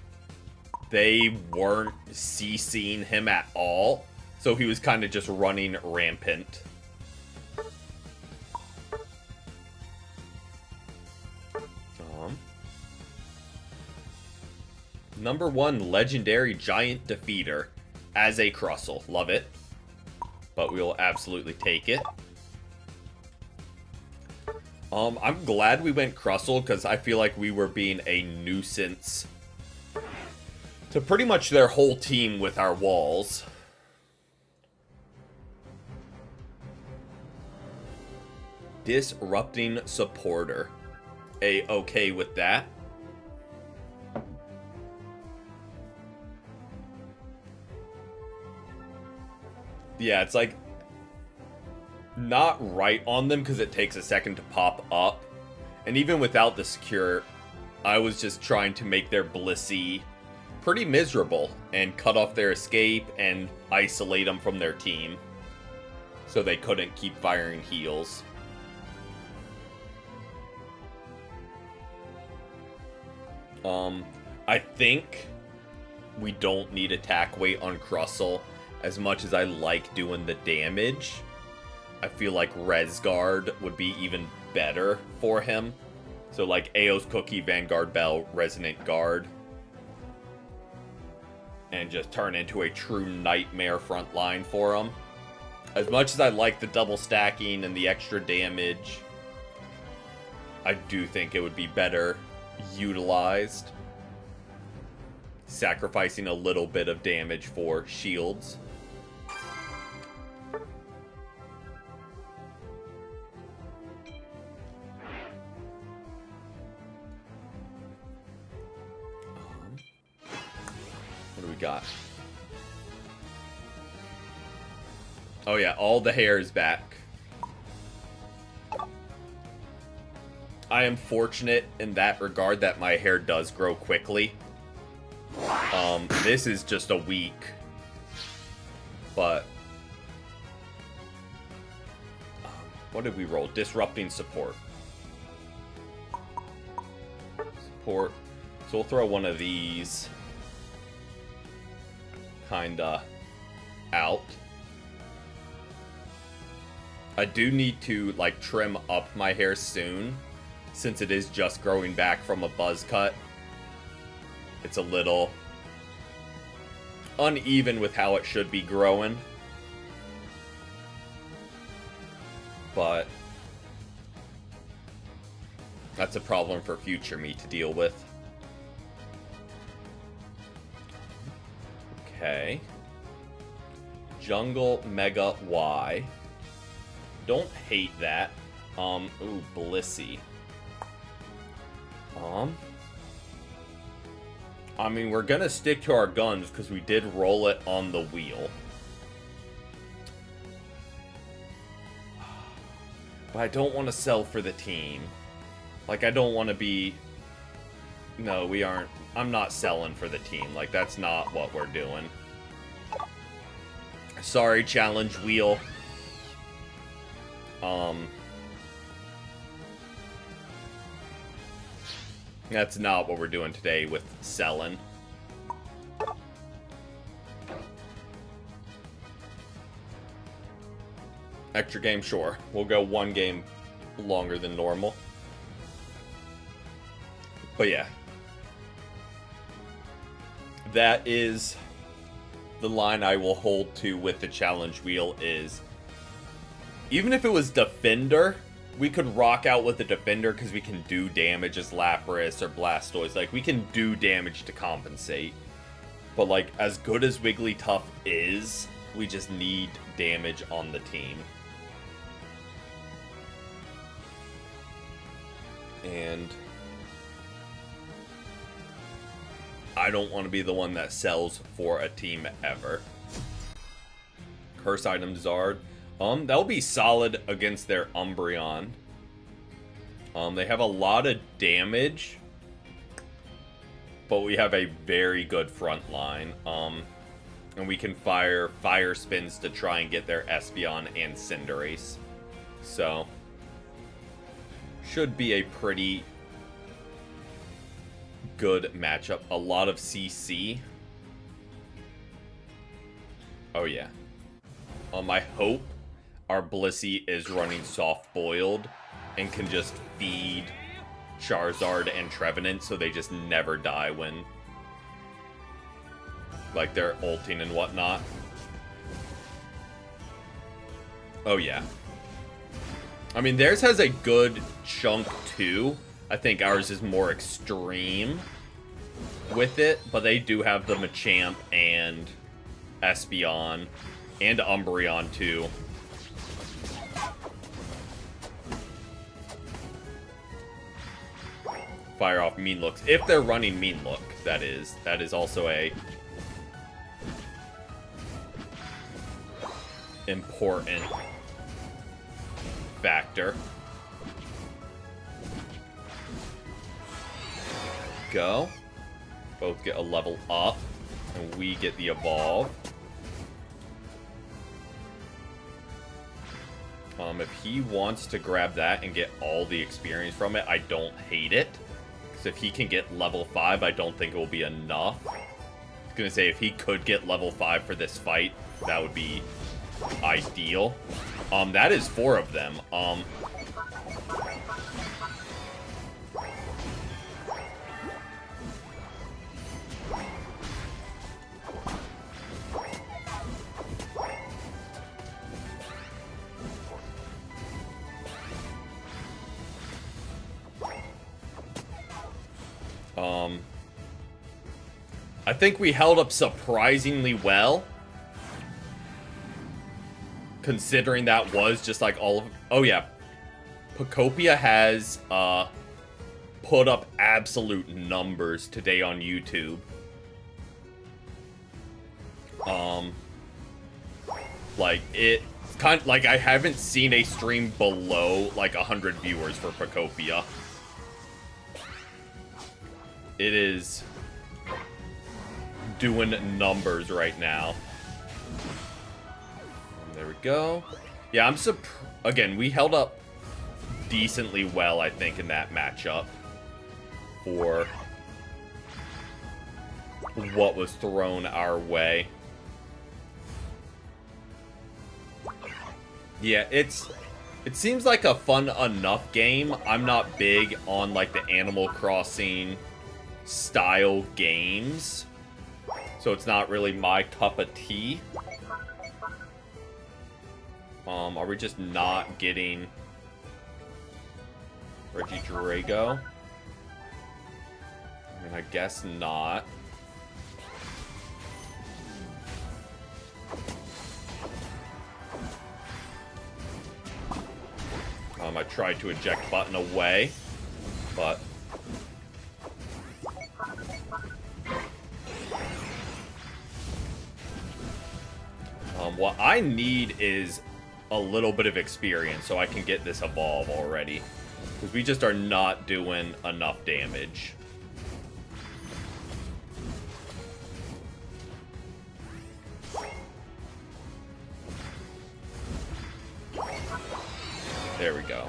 they weren't CCing him at all, so he was kind of just running rampant. Number 1 legendary giant defeater as a Crustle. Love it. But we will absolutely take it. I'm glad we went Crustle because I feel like we were being a nuisance to pretty much their whole team with our walls. Disrupting supporter. A-okay with that. Yeah, it's like not right on them because it takes a second to pop up. And even without the secure, I was just trying to make their Blissey pretty miserable and cut off their escape and isolate them from their team so they couldn't keep firing heals. I think we don't need attack weight on Crustle as much as I like doing the damage. I feel like Res Guard would be even better for him. So like Ao's Cookie, Vanguard Bell, Resonant Guard. And just turn into a true nightmare front line for him. As much as I like the double stacking and the extra damage, I do think it would be better utilized. Sacrificing a little bit of damage for shields. What do we got? Oh yeah, all the hair is back. I am fortunate in that regard that my hair does grow quickly. This is just a week. But what did we roll? Disrupting support. Support. So we'll throw one of these kinda out. I do need to like trim up my hair soon, since it is just growing back from a buzz cut. It's a little uneven with how it should be growing. But that's a problem for future me to deal with. Okay. Jungle Mega Y. Don't hate that. Ooh, Blissey. I mean, we're gonna stick to our guns because we did roll it on the wheel. But I don't want to sell for the team. Like, I don't want to be... No, we aren't... I'm not selling for the team. Like, that's not what we're doing. Sorry, challenge wheel. That's not what we're doing today with selling. Extra game, sure. We'll go one game longer than normal. But yeah. That is the line I will hold to with the challenge wheel is... Even if it was Defender, we could rock out with the Defender because we can do damage as Lapras or Blastoise. Like, we can do damage to compensate. But, like, as good as Wigglytuff is, we just need damage on the team. And I don't want to be the one that sells for a team ever. Curse item Zard. That'll be solid against their Umbreon. They have a lot of damage, but we have a very good front line. And we can fire Fire Spins to try and get their Espeon and Cinderace. So, should be a pretty good matchup. A lot of CC. Oh yeah. I hope our Blissey is running soft boiled and can just feed Charizard and Trevenant so they just never die when, like, they're ulting and whatnot. Oh yeah. I mean, theirs has a good chunk too. I think ours is more extreme with it, but they do have the Machamp and Espeon and Umbreon too. Fire off Mean Looks. If they're running Mean Look, that is. That is also a important factor. Go. Both get a level up, and we get the evolve. If he wants to grab that and get all the experience from it, I don't hate it. Because if he can get level 5, I don't think it will be enough. I was going to say, if he could get level 5 for this fight, that would be ideal. That is 4 of them. I think we held up surprisingly well, considering that was just like all of... Oh yeah, Pokopia has put up absolute numbers today on YouTube. Like, it's kind of like I haven't seen a stream below like 100 viewers for Pokopia. It is doing numbers right now. There we go. Yeah, I'm again, we held up decently well, I think, in that matchup for what was thrown our way. Yeah, it seems like a fun enough game. I'm not big on like the Animal Crossing style games, so it's not really my cup of tea. Are we just not getting Regidrago? I mean, I guess not. I tried to eject button away, but What I need is a little bit of experience so I can get this evolve already. Because we just are not doing enough damage. There we go.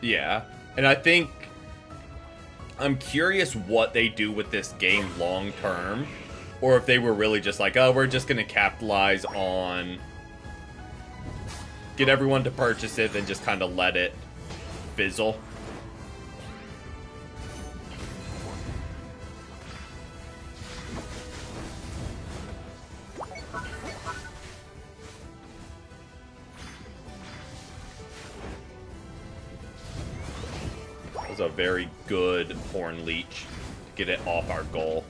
Yeah, and I think I'm curious what they do with this game long term, or if they were really just like, oh, we're just gonna capitalize on get everyone to purchase it, then just kind of let it fizzle. Was a very good Horn Leech to get it off our goal.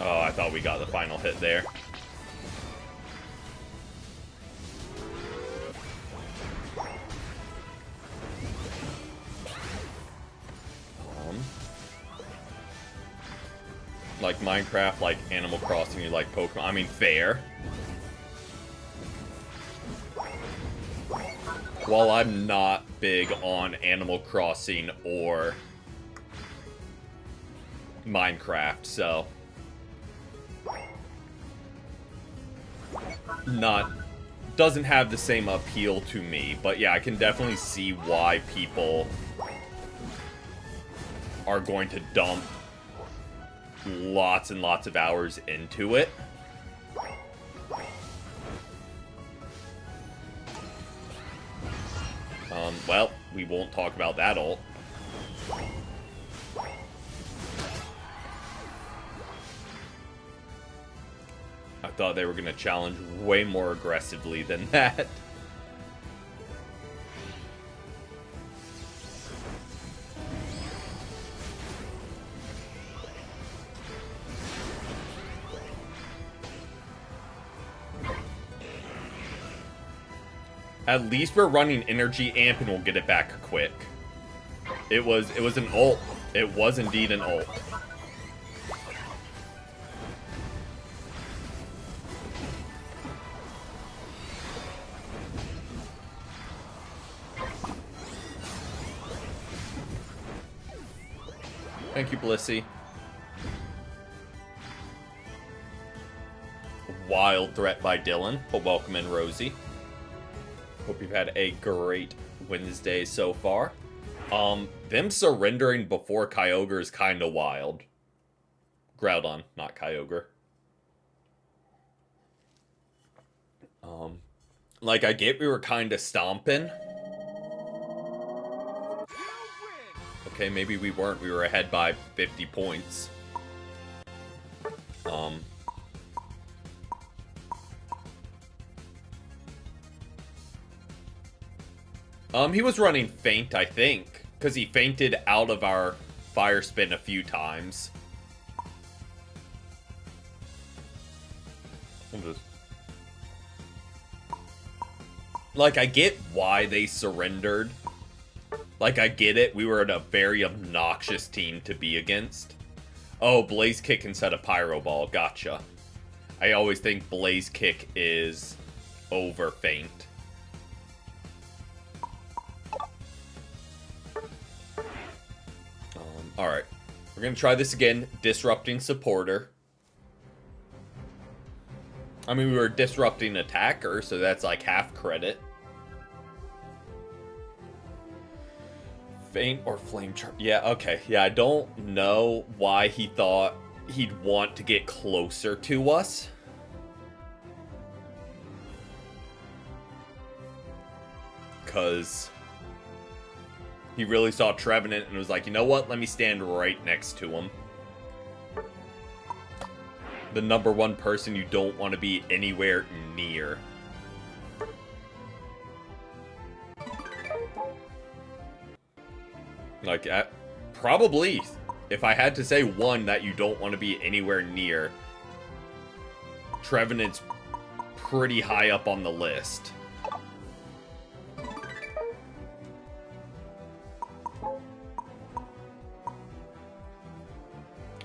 Oh, I thought we got the final hit there. Like Minecraft, like Animal Crossing, you like Pokemon. I mean, fair. While I'm not big on Animal Crossing or Minecraft, so doesn't have the same appeal to me. But yeah, I can definitely see why people are going to dump lots and lots of hours into it. Well, we won't talk about that ult. I thought they were going to challenge way more aggressively than that. At least we're running Energy Amp and we'll get it back quick. It was an ult. It was indeed an ult. Thank you, Blissey. Wild threat by Dylan, but welcome in, Rosie. Hope you've had a great Wednesday so far. Them surrendering before Kyogre is kind of wild. Groudon, not Kyogre. Like, I get we were kind of stomping. Okay, maybe we weren't. We were ahead by 50 points. He was running Feint, I think, because he fainted out of our Fire Spin a few times. Like, I get why they surrendered. Like, I get it. We were in a very obnoxious team to be against. Oh, Blaze Kick instead of Pyro Ball. Gotcha. I always think Blaze Kick is over Feint. Alright. We're going to try this again. Disrupting Supporter. I mean, we were disrupting Attacker, so that's like half credit. Feint or Flame Charge? Yeah, okay. Yeah, I don't know why he thought he'd want to get closer to us. Because he really saw Trevenant and was like, you know what? Let me stand right next to him. The number one person you don't want to be anywhere near. Like, probably if I had to say one that you don't want to be anywhere near, Trevenant's pretty high up on the list.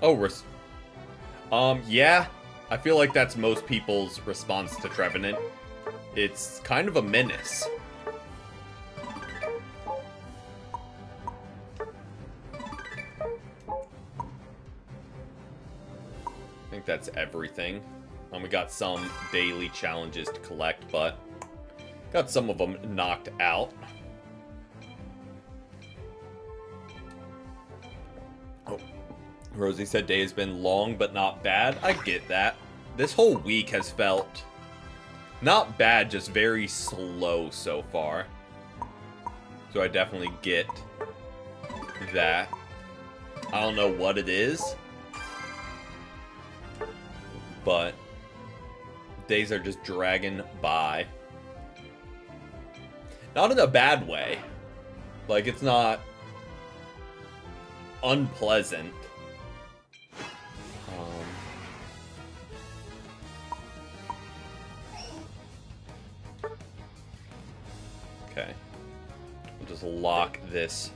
Oh, yeah. I feel like that's most people's response to Trevenant. It's kind of a menace. I think that's everything. We got some daily challenges to collect, but got some of them knocked out. Oh, Rosie said day has been long, but not bad. I get that. This whole week has felt not bad, just very slow so far. So I definitely get that. I don't know what it is, but days are just dragging by. Not in a bad way. Like, it's not unpleasant. Okay. We'll just lock this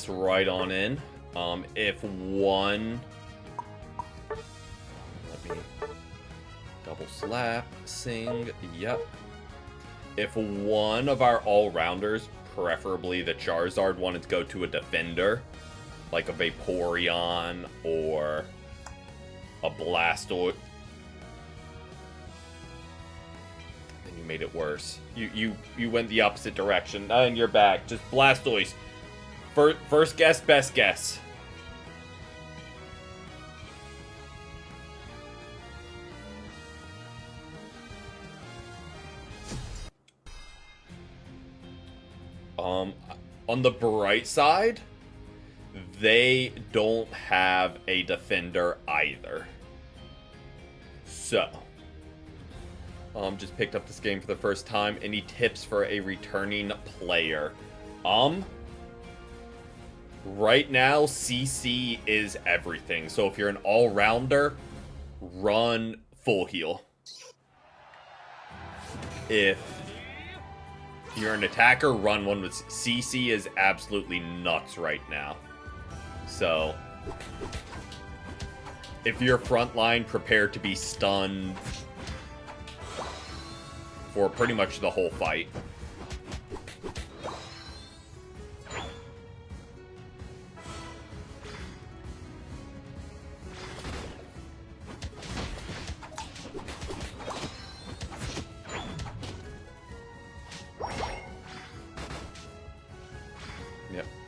right on in. If one... Let me double slap, sing, yep. If one of our all-rounders, preferably the Charizard, wanted to go to a defender, like a Vaporeon or a Blastoise, then you made it worse. You went the opposite direction. Not in your back. Just Blastoise. First guess, best guess. On the bright side, they don't have a defender either. So, just picked up this game for the first time. Any tips for a returning player? Right now, CC is everything. So if you're an all-rounder, run full heal. If you're an attacker, run one with CC is absolutely nuts right now. So, if you're frontline, prepare to be stunned for pretty much the whole fight.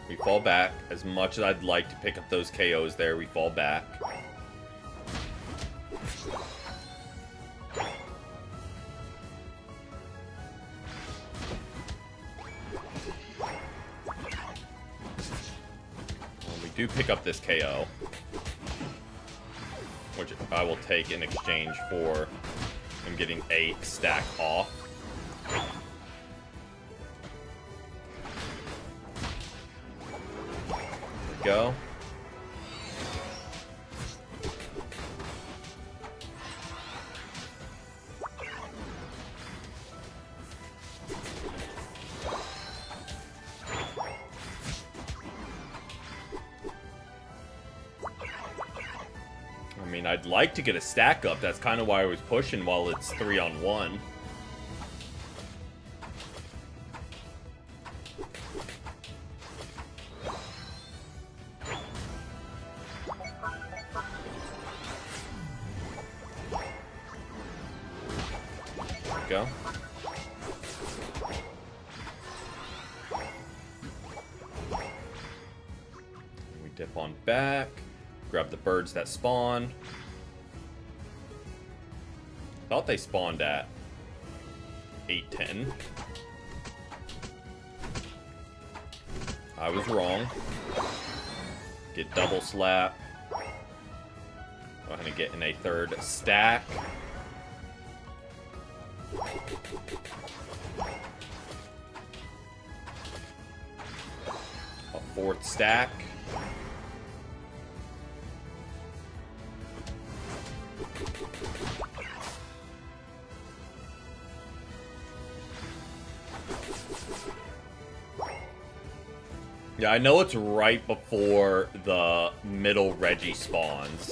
We fall back. As much as I'd like to pick up those KOs there, we fall back. Well, we do pick up this KO, which I will take in exchange for him getting a stack off. Go. I mean, I'd like to get a stack up. That's kind of why I was pushing while it's 3-on-1. Go. We dip on back, grab the birds that spawn. Thought they spawned at 8-10. I was wrong. Get double slap. Go ahead and get in a third stack. A 4th stack. Yeah, I know it's right before the middle Reggie spawns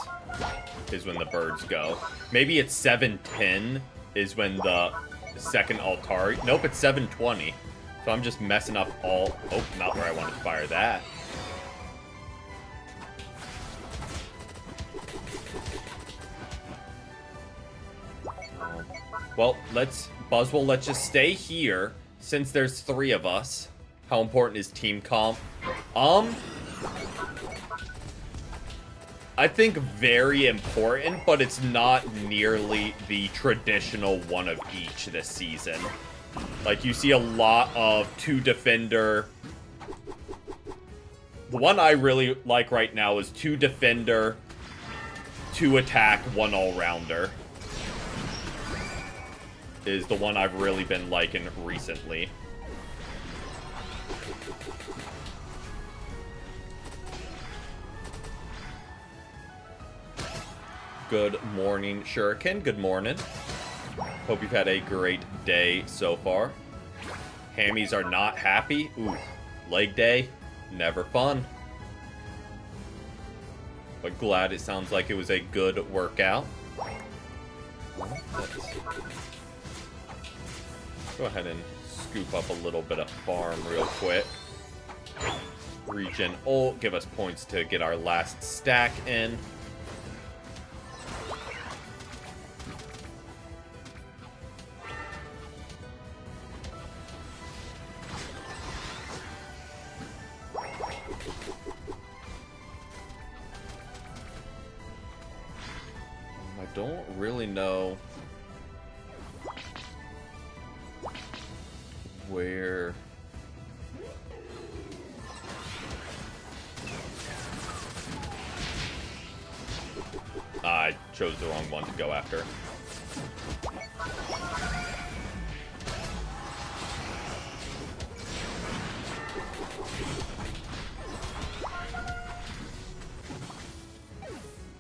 is when the birds go. Maybe it's 7:10 is when the second Altari... Nope, it's 7:20. So I'm just messing up all... Oh, not where I wanted to fire that. Well, Buzzwole, let's just stay here since there's 3 of us. How important is team comp? I think very important, but it's not nearly the traditional one of each this season. Like, you see a lot of 2 defender. The one I really like right now is 2 defender, 2 attack, 1 all-rounder. Is the one I've really been liking recently. Good morning, Shuriken. Good morning. Hope you've had a great day so far. Hammies are not happy. Ooh, leg day. Never fun. But glad it sounds like it was a good workout. Let's go ahead and scoop up a little bit of farm real quick. Regen ult, give us points to get our last stack in. I don't really know where... I chose the wrong one to go after.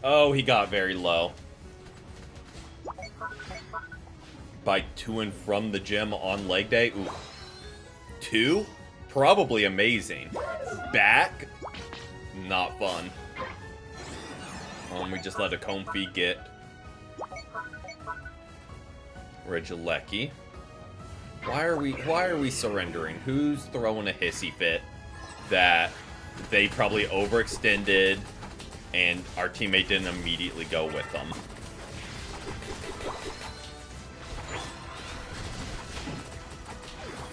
Oh, he got very low. Bike to and from the gym on leg day. Ooh. 2? Probably amazing. Back? Not fun. We just let a Comfy get Regieleki. Why are we surrendering? Who's throwing a hissy fit that they probably overextended and our teammate didn't immediately go with them?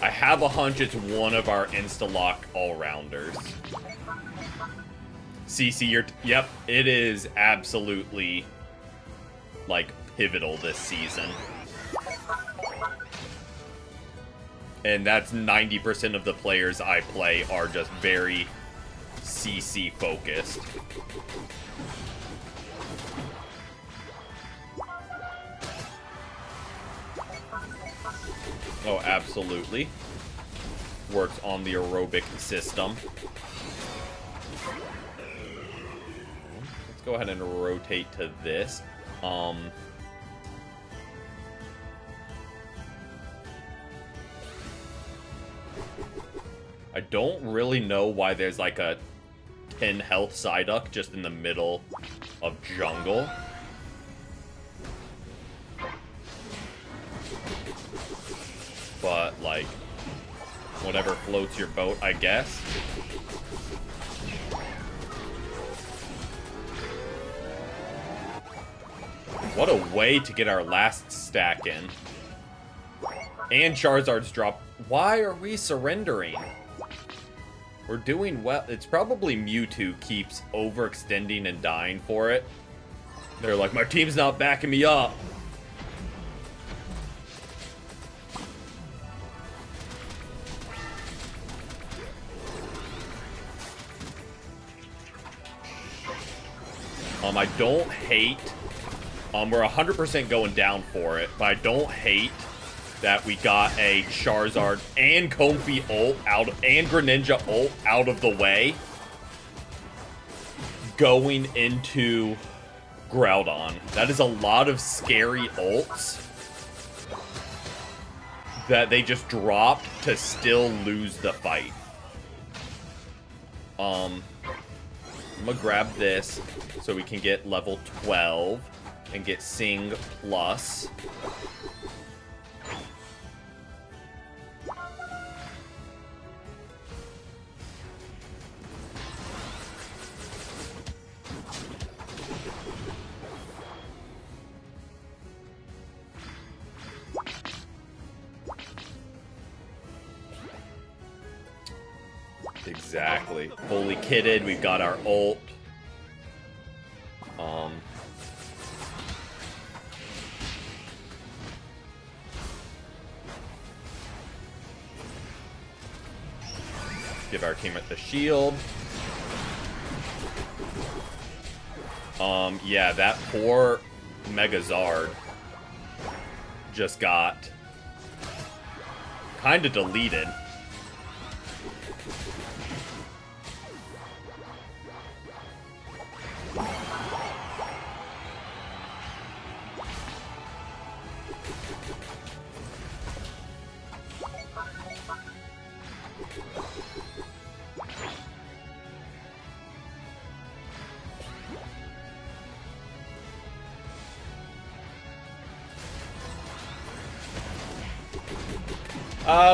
I have a hunch it's one of our insta-lock all-rounders. CC, yep, it is absolutely, like, pivotal this season. And that's 90% of the players I play are just very CC focused. Oh, absolutely. Works on the aerobic system. Let's go ahead and rotate to this. I don't really know why there's like a 10 health Psyduck just in the middle of jungle. But, like, whatever floats your boat, I guess. What a way to get our last stack in. And Charizard's drop. Why are we surrendering? We're doing well. It's probably Mewtwo keeps overextending and dying for it. They're like, my team's not backing me up. I don't hate... we're 100% going down for it, but I don't hate that we got a Charizard and Comfey ult out and Greninja ult out of the way going into Groudon. That is a lot of scary ults that they just dropped to still lose the fight. I'm gonna grab this so we can get level 12 and get Sing Plus. Exactly. Fully kitted. We've got our ult. Give our team the shield. Yeah, that poor Megazard just got kind of deleted.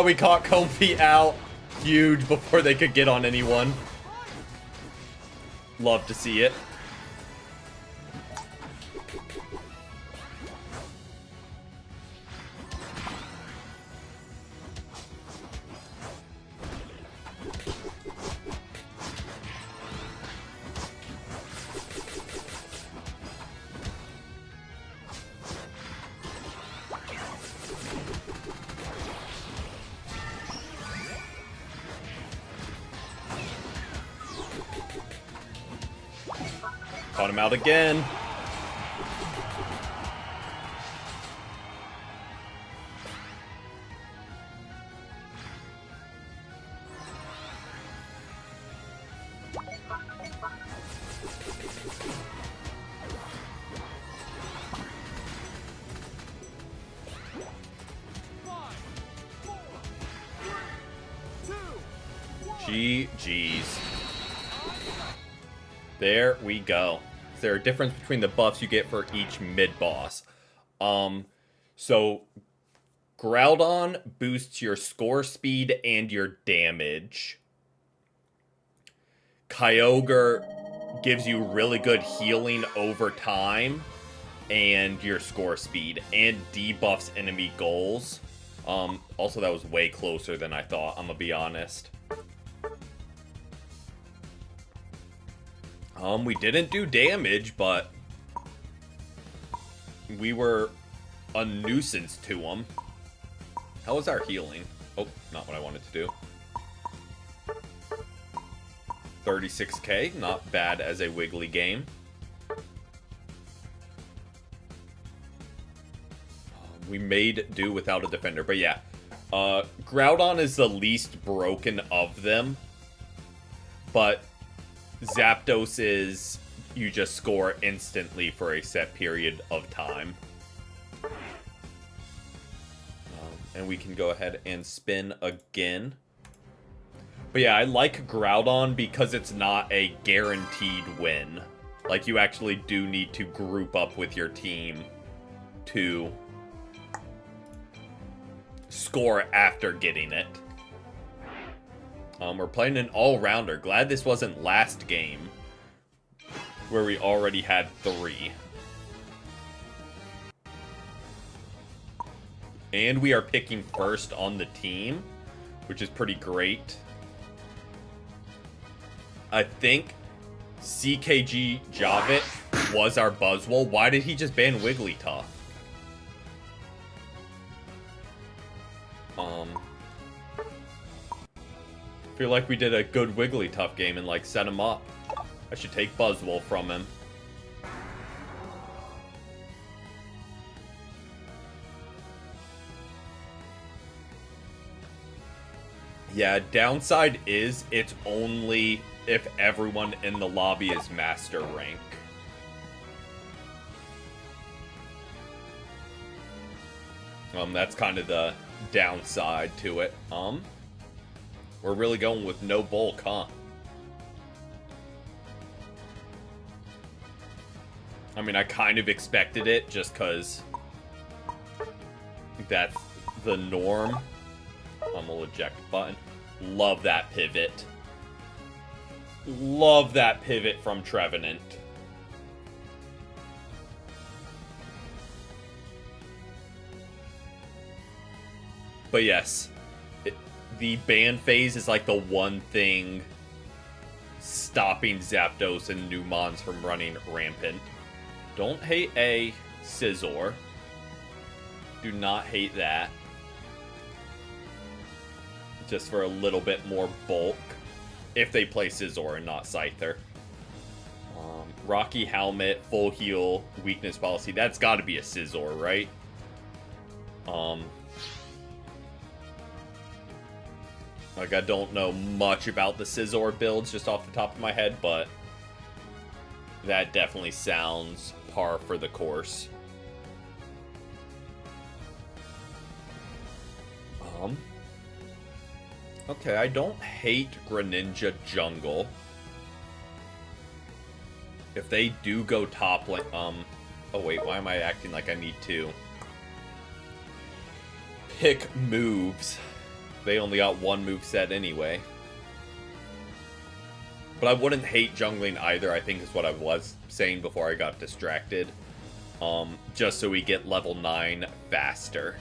We caught Comfey out huge before they could get on anyone. Love to see it. Caught him out again. GG's. There we go. Is there a difference between the buffs you get for each mid-boss? So Groudon boosts your score speed and your damage. Kyogre gives you really good healing over time and your score speed, and debuffs enemy goals. Also, that was way closer than I thought, I'm gonna be honest. We didn't do damage, but we were a nuisance to them. How was our healing? Oh, not what I wanted to do. 36k, not bad as a Wiggly game. We made do without a defender, but yeah. Groudon is the least broken of them, but Zapdos is you just score instantly for a set period of time. And we can go ahead and spin again. But yeah, I like Groudon because it's not a guaranteed win. Like, you actually do need to group up with your team to score after getting it. We're playing an all-rounder. Glad this wasn't last game, where we already had 3. And we are picking first on the team, which is pretty great. I think CKG Javit was our Buzzwole. Why did he just ban Wigglytuff? I feel like we did a good Wigglytuff game and, like, set him up. I should take Buzzwole from him. Yeah, downside is it's only if everyone in the lobby is master rank. That's kind of the downside to it. We're really going with no bulk, huh? I mean, I kind of expected it just because that's the norm. We'll eject button. Love that pivot. Love that pivot from Trevenant. But yes, the ban phase is like the one thing stopping Zapdos and Numons from running rampant. Don't hate a Scizor. Do not hate that. Just for a little bit more bulk. If they play Scizor and not Scyther. Rocky Helmet, full heal, weakness policy. That's got to be a Scizor, right? Like, I don't know much about the Scizor builds just off the top of my head, but that definitely sounds par for the course. Okay, I don't hate Greninja Jungle. If they do go top lane, oh wait, why am I acting like I need to pick moves? They only got one move set anyway. But I wouldn't hate jungling either, I think is what I was saying before I got distracted. Just so we get level 9 faster.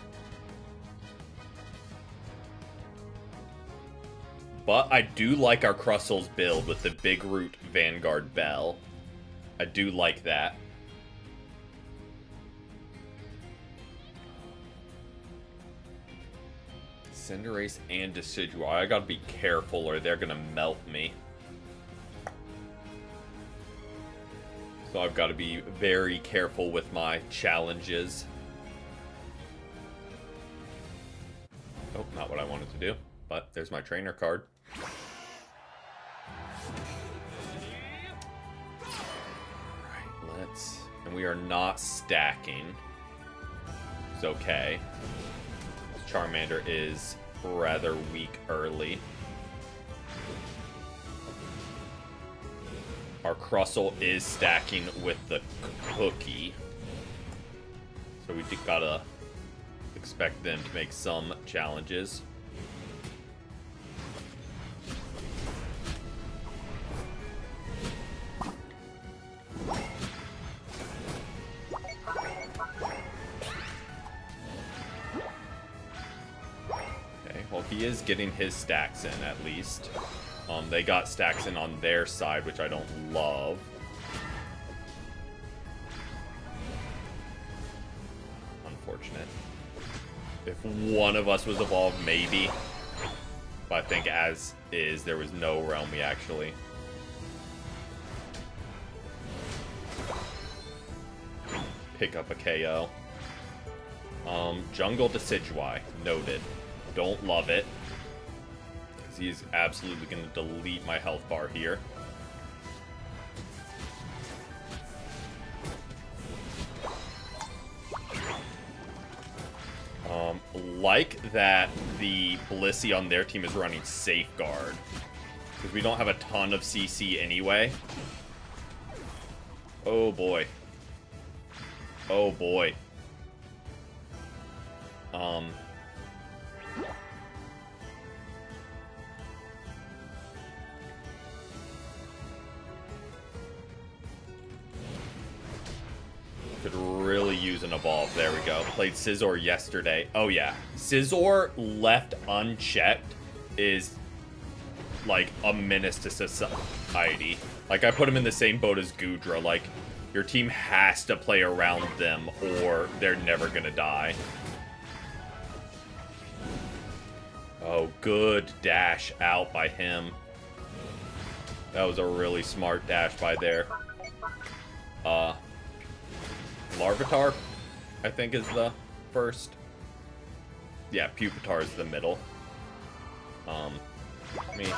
But I do like our Crustle's build with the Big Root Vanguard Bell. I do like that. Cinderace and Decidueye. I gotta be careful or they're gonna melt me. So I've got to be very careful with my challenges. Oh, not what I wanted to do. But there's my trainer card. Alright, let's... And we are not stacking. It's okay. Charmander is rather weak early. Our Crustle is stacking with the cookie. So we gotta expect them to make some challenges. Okay, well he is getting his stacks in at least. They got stacks in on their side, which I don't love. Unfortunate. If one of us was evolved, maybe. But I think as is, there was no Realmy, actually. Pick up a KO. Jungle Decidueye. Noted. Don't love it. He's absolutely going to delete my health bar here. Like that the Blissey on their team is running Safeguard. Because we don't have a ton of CC anyway. Oh boy. Oh boy. Could really use an evolve. There we go. Played Scizor yesterday. Oh yeah. Scizor left unchecked is like a menace to society. Like I put him in the same boat as Goodra. Like your team has to play around them or they're never gonna die. Oh, good dash out by him. That was a really smart dash by there. Larvitar, I think, is the first. Yeah, Pupitar is the middle. I mean,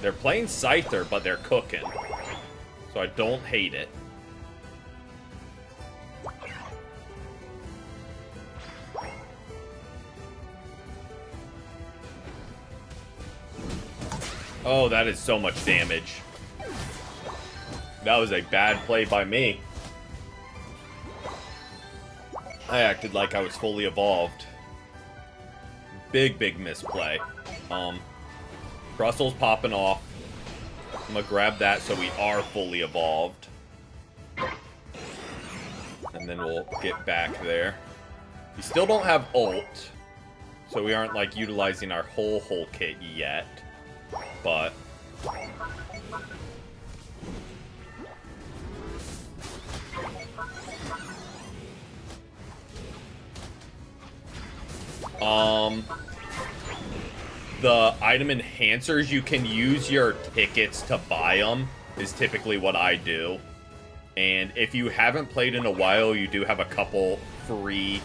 they're playing Scyther, but they're cooking. So I don't hate it. Oh, that is so much damage. That was a bad play by me. I acted like I was fully evolved. Big misplay. Crustle's popping off. I'm gonna grab that so we are fully evolved. And then we'll get back there. We still don't have ult, so we aren't, like, utilizing our whole kit yet. But the item enhancers, you can use your tickets to buy them, is typically what I do. And if you haven't played in a while, you do have a couple free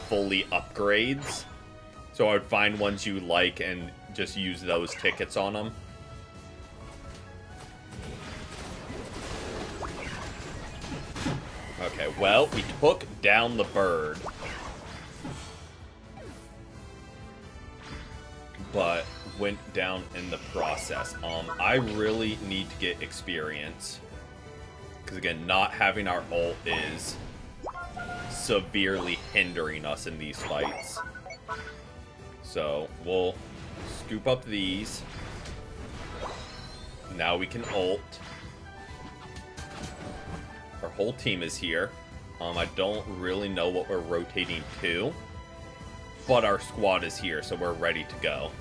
fully upgrades. So I would find ones you like and just use those tickets on them. Okay, well, we took down the bird. But went down in the process. I really need to get experience. Because again, not having our ult is severely hindering us in these fights. So, we'll scoop up these. Now we can ult. Our whole team is here. I don't really know what we're rotating to. But our squad is here, so we're ready to go.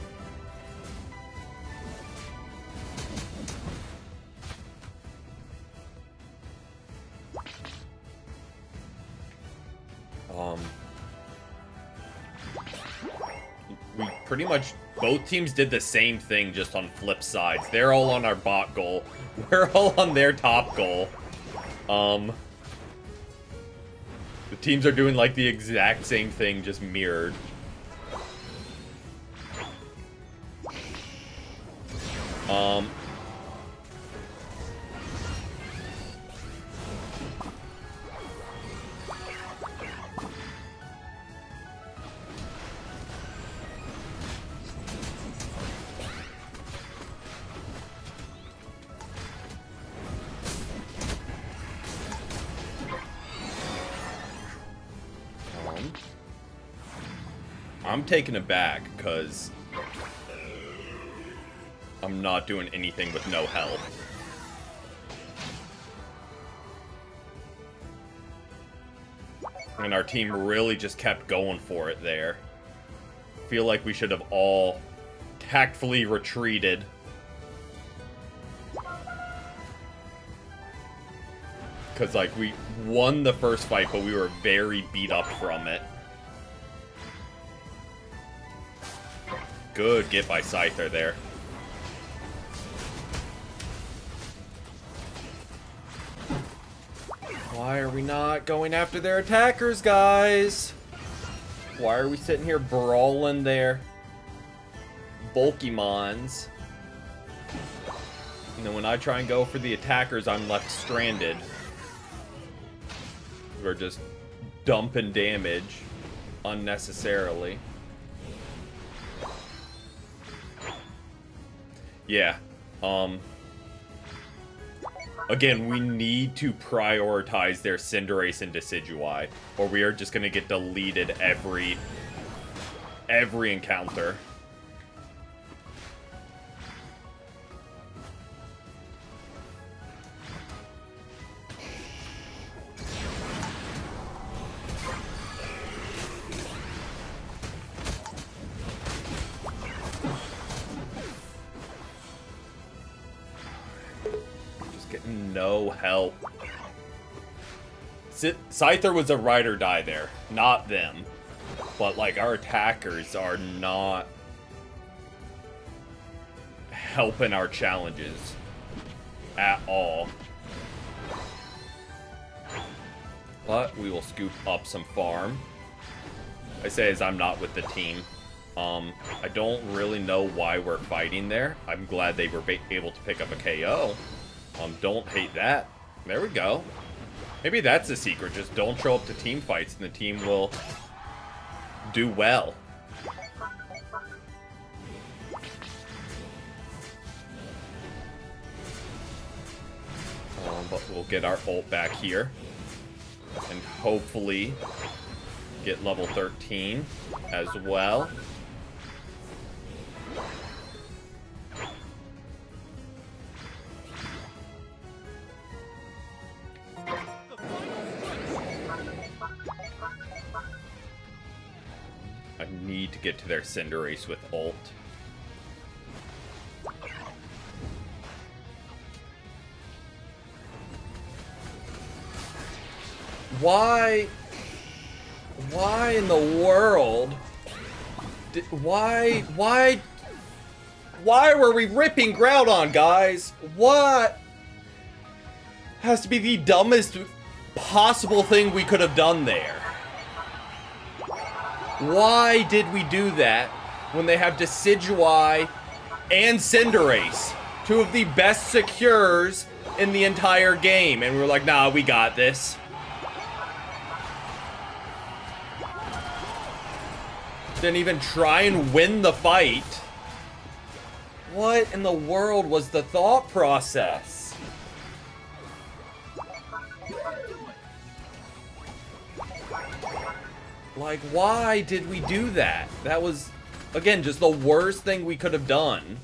We pretty much, both teams did the same thing, just on flip sides. They're all on our bot goal. We're all on their top goal. The teams are doing, like, the exact same thing, just mirrored. I'm taking it back, because I'm not doing anything with no health. And our team really just kept going for it there. Feel like we should have all tactfully retreated. Because, like, we won the first fight, but we were very beat up from it. Good get by Scyther there. Why are we not going after their attackers, guys? Why are we sitting here brawling their Bulkymons? And then when I try and go for the attackers, I'm left stranded. We're just dumping damage unnecessarily. Yeah, again, we need to prioritize their Cinderace and Decidueye, or we are just gonna get deleted every encounter. No help. Scyther was a ride or die there, not them. But, like, our attackers are not helping our challenges at all. But we will scoop up some farm. I say as I'm not with the team. I don't really know why we're fighting there. I'm glad they were able to pick up a KO. Don't hate that. There we go. Maybe that's the secret. Just don't show up to team fights and the team will do well. But we'll get our ult back here. And hopefully get level 13 as well. I need to get to their Cinderace with ult. Why in the world? Why were we ripping Groudon, guys? What? Has to be the dumbest possible thing we could have done there. Why did we do that when they have Decidueye and Cinderace, two of the best secures in the entire game, and we were like, nah, we got this. Didn't even try and win the fight. What in the world was the thought process? Like, why did we do that? That was, again, just the worst thing we could have done.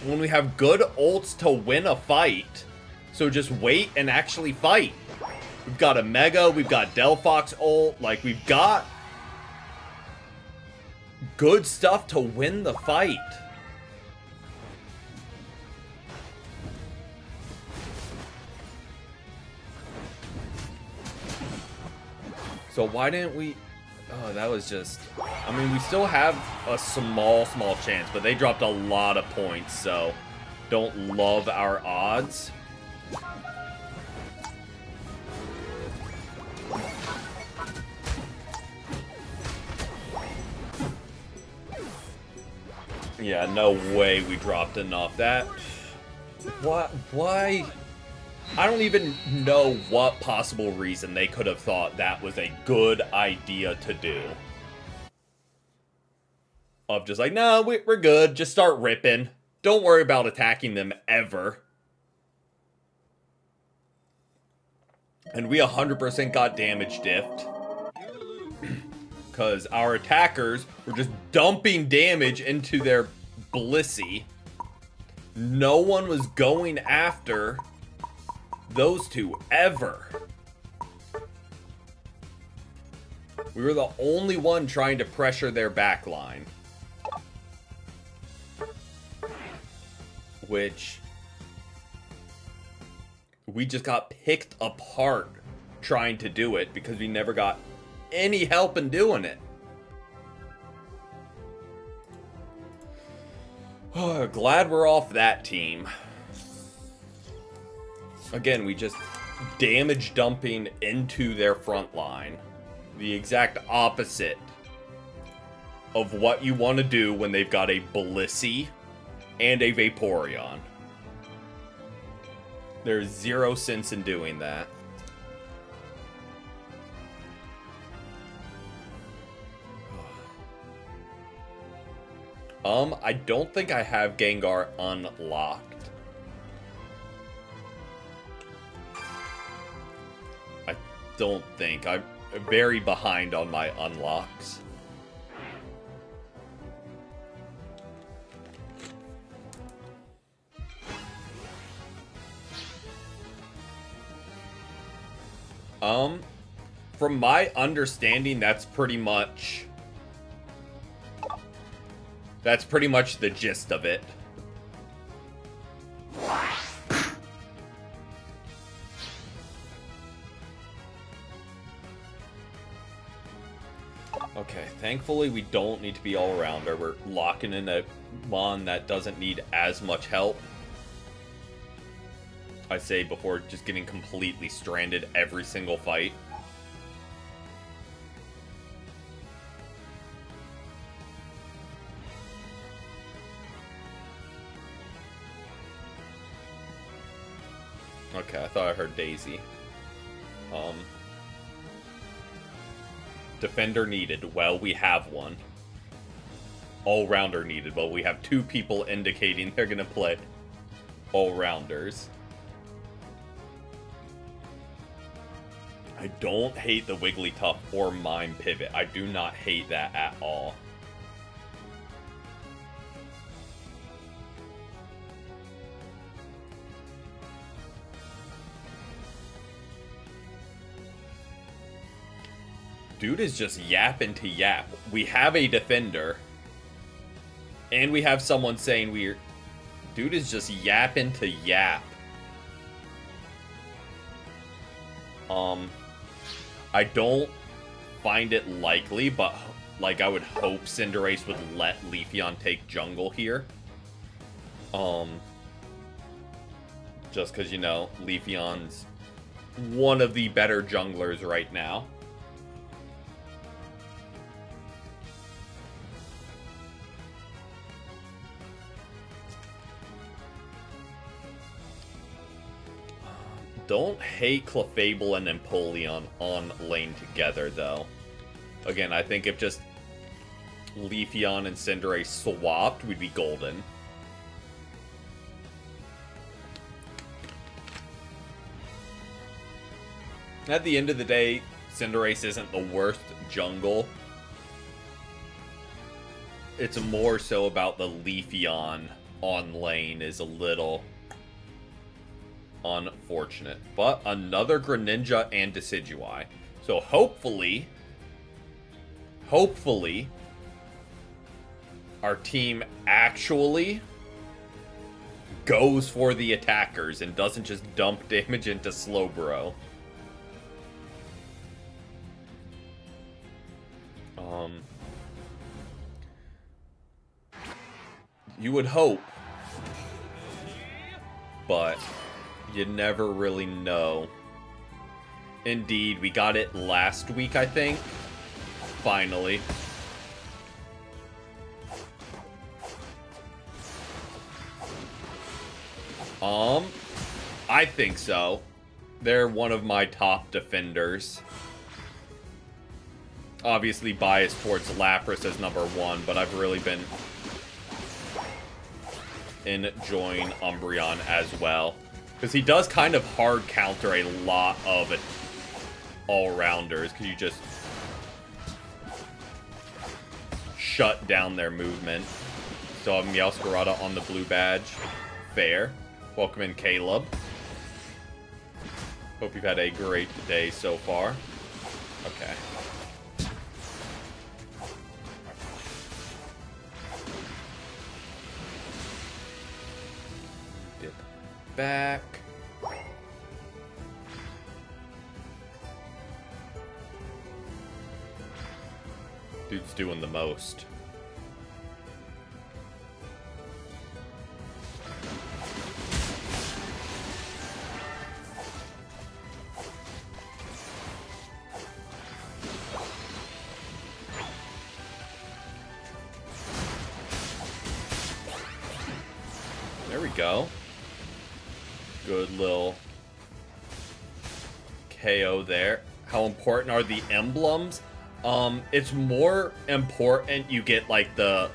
When we have good ults to win a fight, so just wait and actually fight. We've got a Mega, we've got Delphox ult, like, we've got good stuff to win the fight. So why didn't we... Oh, that was just... I mean, we still have a small chance, but they dropped a lot of points, so don't love our odds. Yeah, no way we dropped enough. That... What? Why? I don't even know what possible reason they could have thought that was a good idea to do. Of just like, no, we're good. Just start ripping. Don't worry about attacking them ever. And we 100% got damage diffed. Because our attackers were just dumping damage into their Blissey. No one was going after those two ever. We were the only one trying to pressure their back line. Which we just got picked apart trying to do it because we never got any help in doing it. Oh, glad we're off that team. Again, we just damage dumping into their front line. The exact opposite of what you want to do when they've got a Blissey and a Vaporeon. There's zero sense in doing that. I don't think I have Gengar unlocked. I don't think. I'm very behind on my unlocks. From my understanding, that's pretty much the gist of it. Okay, thankfully we don't need to be all arounder. We're locking in a Mon that doesn't need as much help. I say before just getting completely stranded every single fight. Okay, I thought I heard Daisy. Defender needed. Well, we have one. All-rounder needed. Well, we have 2 people indicating they're going to play all-rounders. I don't hate the Wigglytuff or Mime Pivot. I do not hate that at all. Dude is just yapping to yap. We have a defender. And we have someone saying we're... Dude is just yapping to yap. I don't find it likely, but like I would hope Cinderace would let Leafeon take jungle here. Just because, you know, Leafeon's one of the better junglers right now. Don't hate Clefable and Empoleon on lane together, though. Again, I think if just Leafeon and Cinderace swapped, we'd be golden. At the end of the day, Cinderace isn't the worst jungle. It's more so about the Leafeon on lane is a little... unfortunate. But another Greninja and Decidueye. So hopefully, our team actually goes for the attackers and doesn't just dump damage into Slowbro. You would hope, but you never really know. Indeed, we got it last week, I think. Finally. I think so. They're one of my top defenders. Obviously biased towards Lapras as number 1, but I've really been enjoying Umbreon as well. Because he does kind of hard counter a lot of all-rounders, because you just shut down their movement. So Meowscarada on the blue badge. Fair. Welcome in, Caleb. Hope you've had a great day so far. Okay. Dip back. Dude's doing the most. There we go. Good little KO there. How important are the emblems? It's more important you get, like, the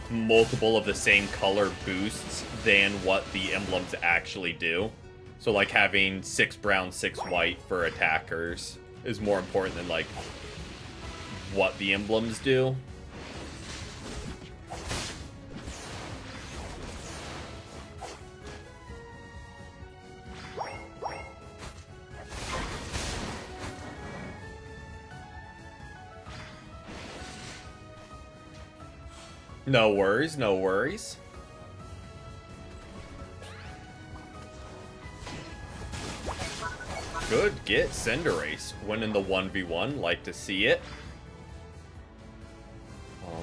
multiple of the same color boosts than what the emblems actually do. So, like, having 6 brown, 6 white for attackers is more important than, like, what the emblems do. No worries, no worries. Good get, Cinderace. Winning the 1v1, like to see it.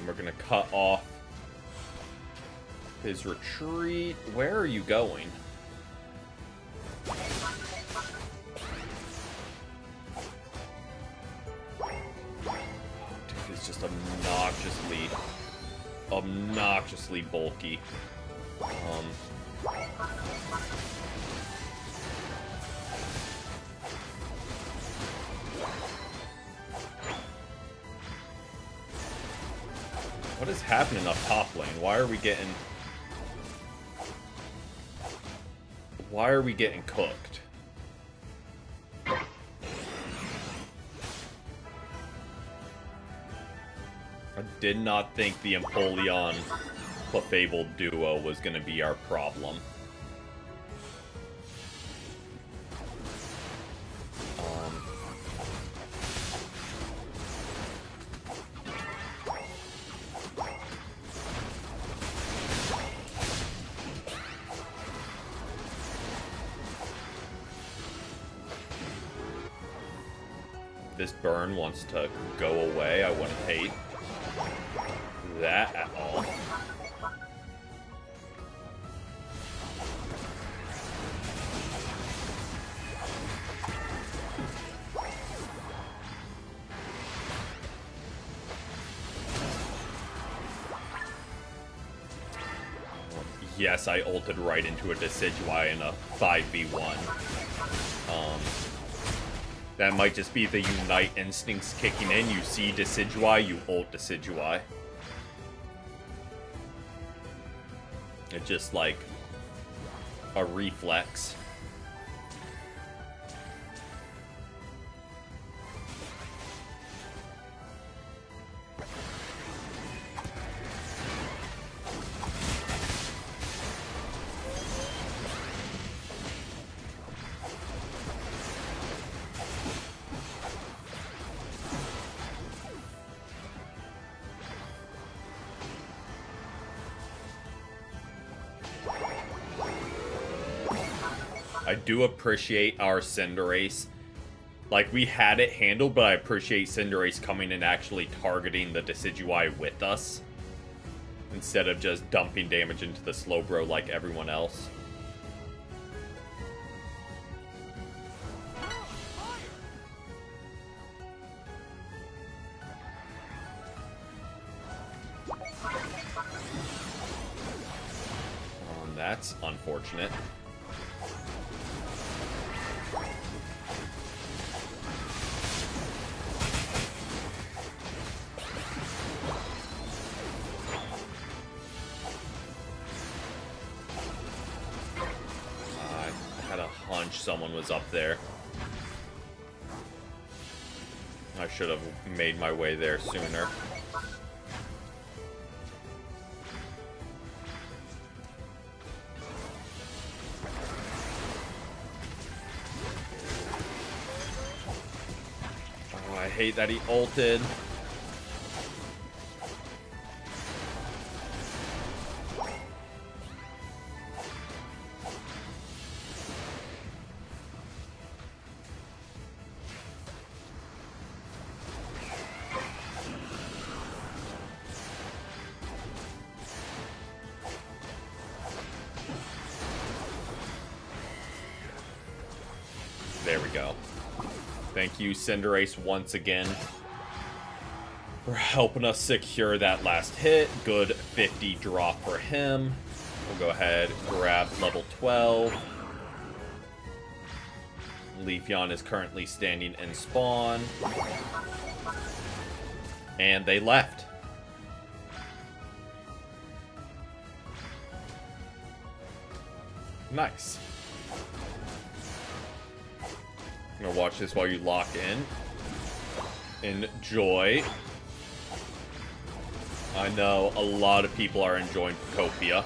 We're gonna cut off his retreat. Where are you going? Dude, it's just obnoxiously bulky. What is happening up top lane? Why are we getting cooked? I did not think the Empoleon Clefable duo was going to be our problem. This burn wants to go away. I wouldn't hate that at all. Yes, I ulted right into a Decidueye in a 5v1. That might just be the Unite instincts kicking in. You see Decidueye, you ult Decidueye. It's just like a reflex. I do appreciate our Cinderace. Like, we had it handled, but I appreciate Cinderace coming and actually targeting the Decidueye with us, instead of just dumping damage into the Slowbro like everyone else. That's unfortunate. Someone was up there. I should have made my way there sooner. Oh, I hate that he ulted. There we go. Thank you, Cinderace, once again, for helping us secure that last hit. Good 50 drop for him. We'll go ahead, grab level 12. Leafeon is currently standing in spawn. And they left. Nice. I'm gonna watch this while you lock in. Enjoy. I know a lot of people are enjoying Pocopia.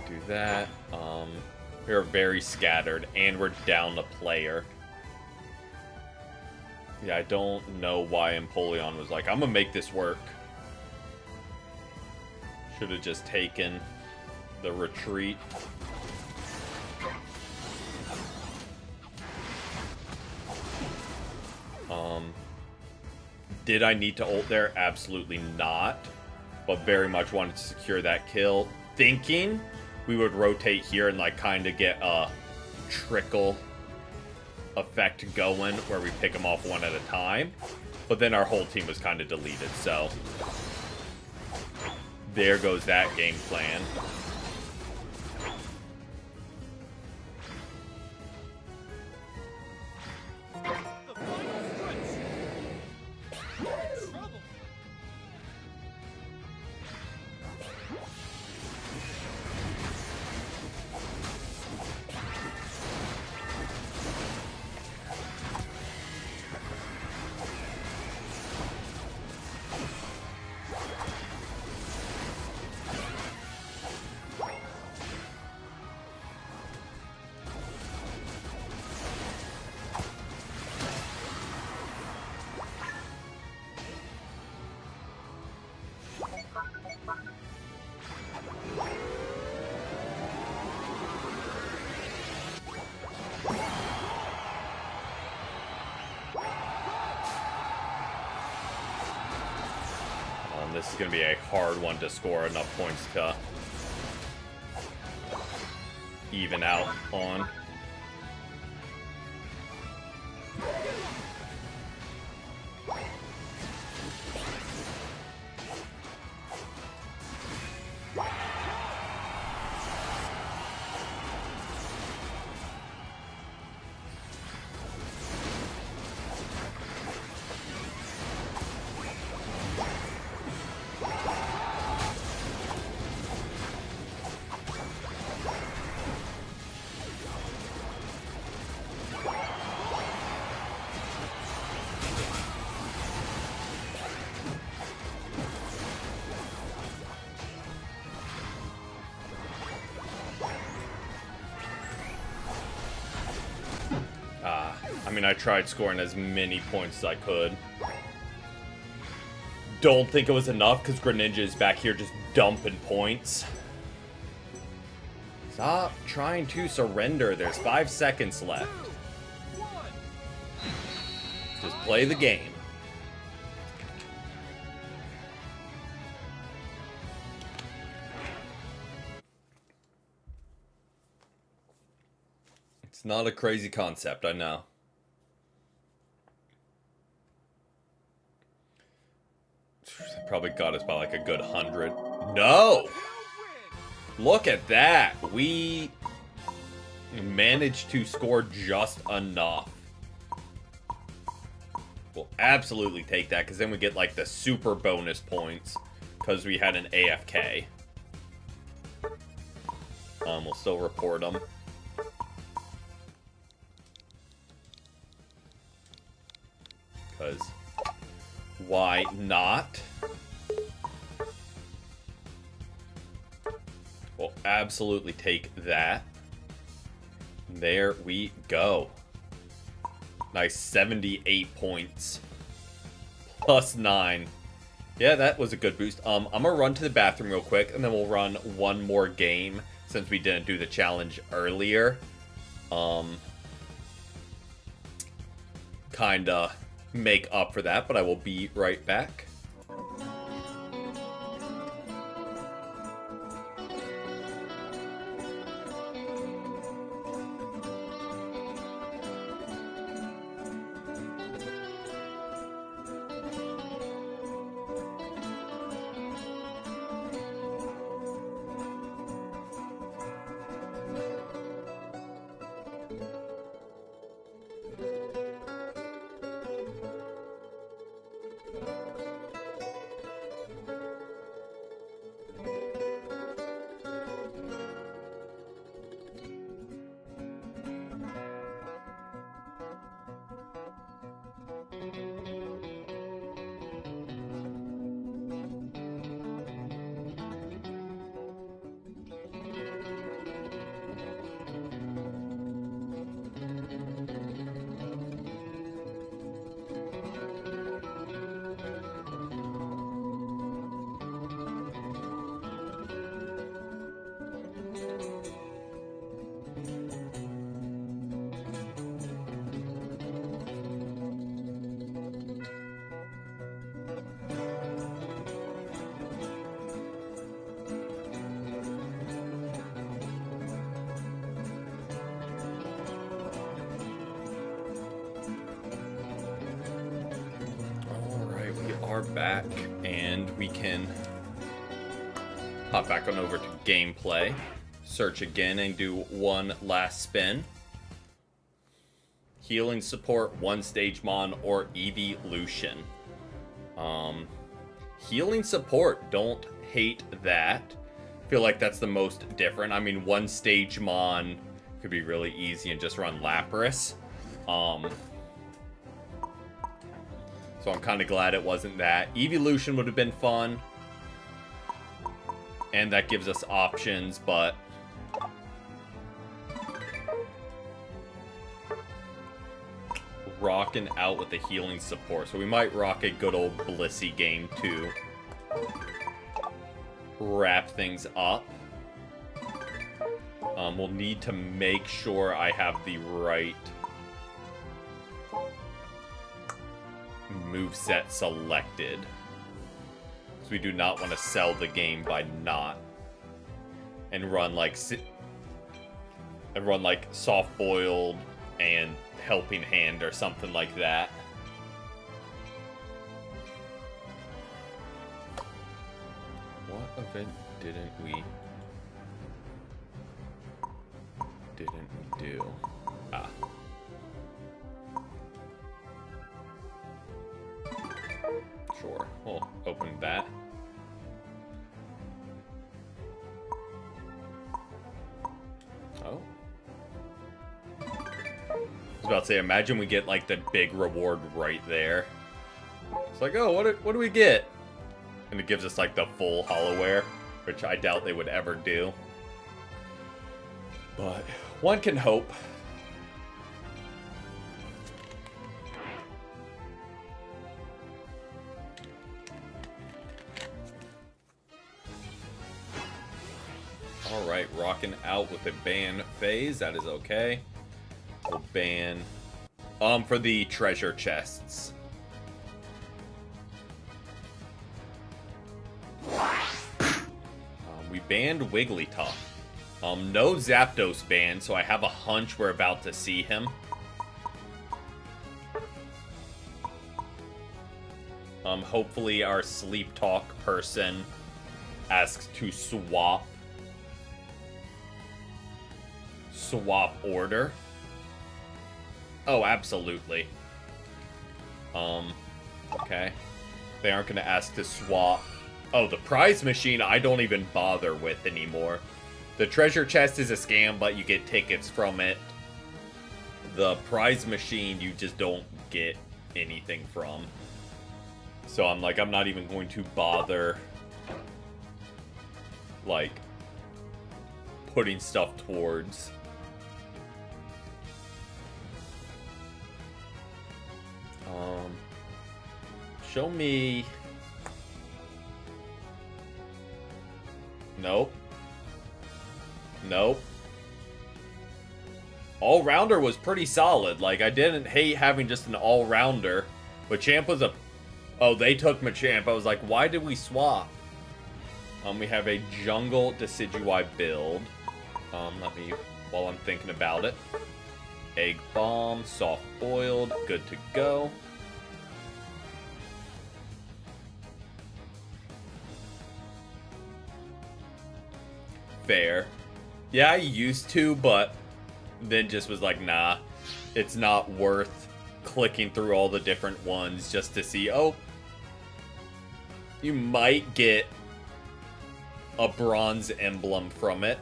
Do that. We're very scattered, and we're down a player. Yeah, I don't know why Empoleon was like, I'm gonna make this work. Should have just taken the retreat. Did I need to ult there? Absolutely not. But very much wanted to secure that kill. Thinking we would rotate here and like kind of get a trickle effect going where we pick them off one at a time. But then our whole team was kind of deleted, so there goes that game plan. This is going to be a hard one to score enough points to even out on. I mean, I tried scoring as many points as I could. Don't think it was enough because Greninja is back here just dumping points. Stop trying to surrender. There's 5 seconds left. Just play the game. It's not a crazy concept, I know. Probably got us by like a good 100. No! Look at that! We managed to score just enough. We'll absolutely take that, because then we get like the super bonus points, because we had an AFK. We'll still report them. Because why not? We'll absolutely take that. There we go. Nice 78 points. Plus 9. Yeah, that was a good boost. I'm gonna run to the bathroom real quick, and then we'll run one more game since we didn't do the challenge earlier. Kinda make up for that, but I will be right back. Back, and we can Hop back on over to gameplay. Search again and do one last spin. Healing support, one stage mon, or evolution. Healing support, don't hate that. Feel like that's the most different. I mean, one stage mon could be really easy and just run Lapras. So I'm kind of glad it wasn't that. Evolution would have been fun. And that gives us options, but rocking out with the healing support. So we might rock a good old Blissey game to wrap things up. We'll need to make sure I have the right moveset selected. Because we do not want to sell the game by not. And run like soft boiled and helping hand or something like that. What event didn't we do? Ah. Sure, we'll open that. Oh. I was about to say, imagine we get like the big reward right there. It's like, oh, what do we get? And it gives us like the full hollowware, which I doubt they would ever do. But one can hope. Alright, rocking out with a ban phase. That is okay. We'll ban for the treasure chests. We banned Wigglytuff. No Zapdos ban, so I have a hunch we're about to see him. Hopefully our sleep talk person asks to swap order. Oh, absolutely. Okay. They aren't going to ask to swap. Oh, the prize machine I don't even bother with anymore. The treasure chest is a scam, but you get tickets from it. The prize machine you just don't get anything from. So I'm like, I'm not even going to bother, like, putting stuff towards. Show me. Nope. Nope. All-rounder was pretty solid. Like, I didn't hate having just an all-rounder. Machamp was a... Oh, they took Machamp. I was like, why did we swap? We have a Jungle Decidueye build. Let me... While I'm thinking about it. Egg Bomb, Soft Boiled, good to go. Fair. Yeah, I used to, but then just was like, nah, it's not worth clicking through all the different ones just to see, oh, you might get a bronze emblem from it.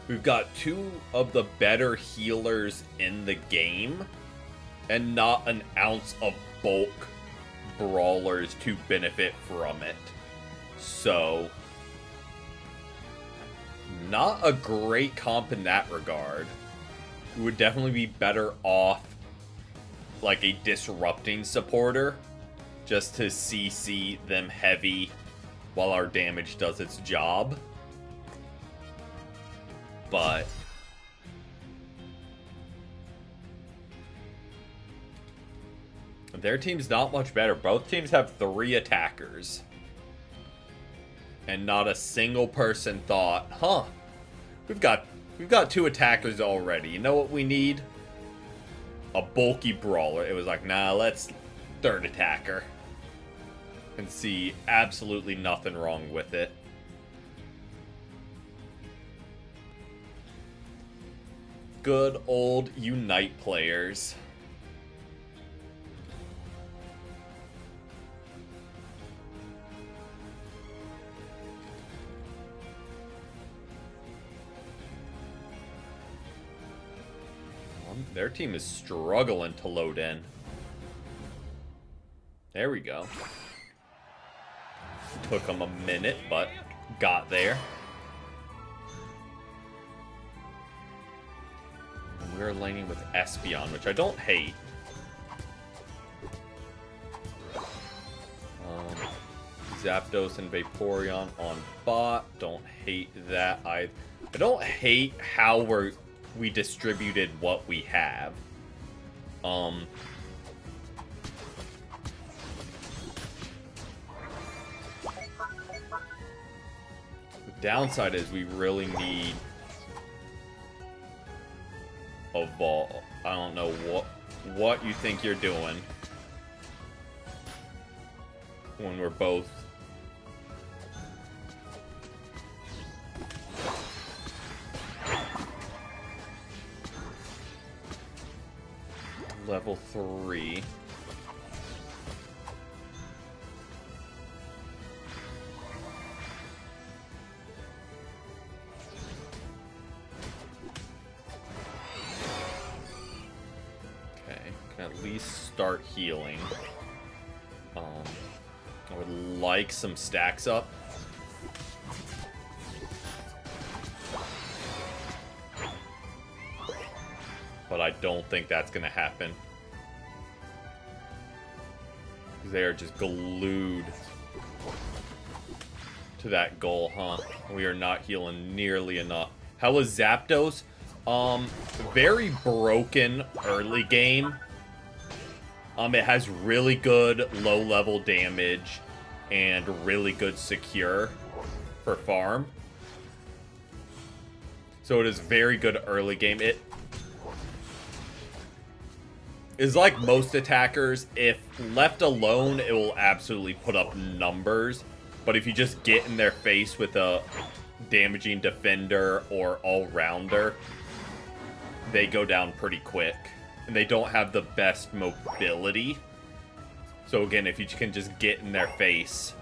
We've got two of the better healers in the game. And not an ounce of bulk brawlers to benefit from it. So, not a great comp in that regard. We would definitely be better off like a disrupting supporter. Just to CC them heavy while our damage does its job. But... their team's not much better. Both teams have 3 attackers. And not a single person thought, huh, we've got 2 attackers already. You know what we need? a bulky brawler. It was like, nah, let's third attacker. And see absolutely nothing wrong with it. Good old Unite players. Their team is struggling to load in. There we go. Took them a minute, but got there. We're laning with Espeon, which I don't hate. Zapdos and Vaporeon on bot. Don't hate that. I don't hate how we distributed what we have. The downside is we really need a Vault. I don't know what you think you're doing when we're both level 3. Okay, can at least start healing. I would like some stacks up. But I don't think that's going to happen. They are just glued to that goal, huh? We are not healing nearly enough. How was Zapdos? Very broken early game. It has really good low-level damage and really good secure for farm. So it is very good early game. It is like most attackers. If left alone, it will absolutely put up numbers. But if you just get in their face with a damaging defender or all-rounder, they go down pretty quick. And they don't have the best mobility. So again, if you can just get in their face,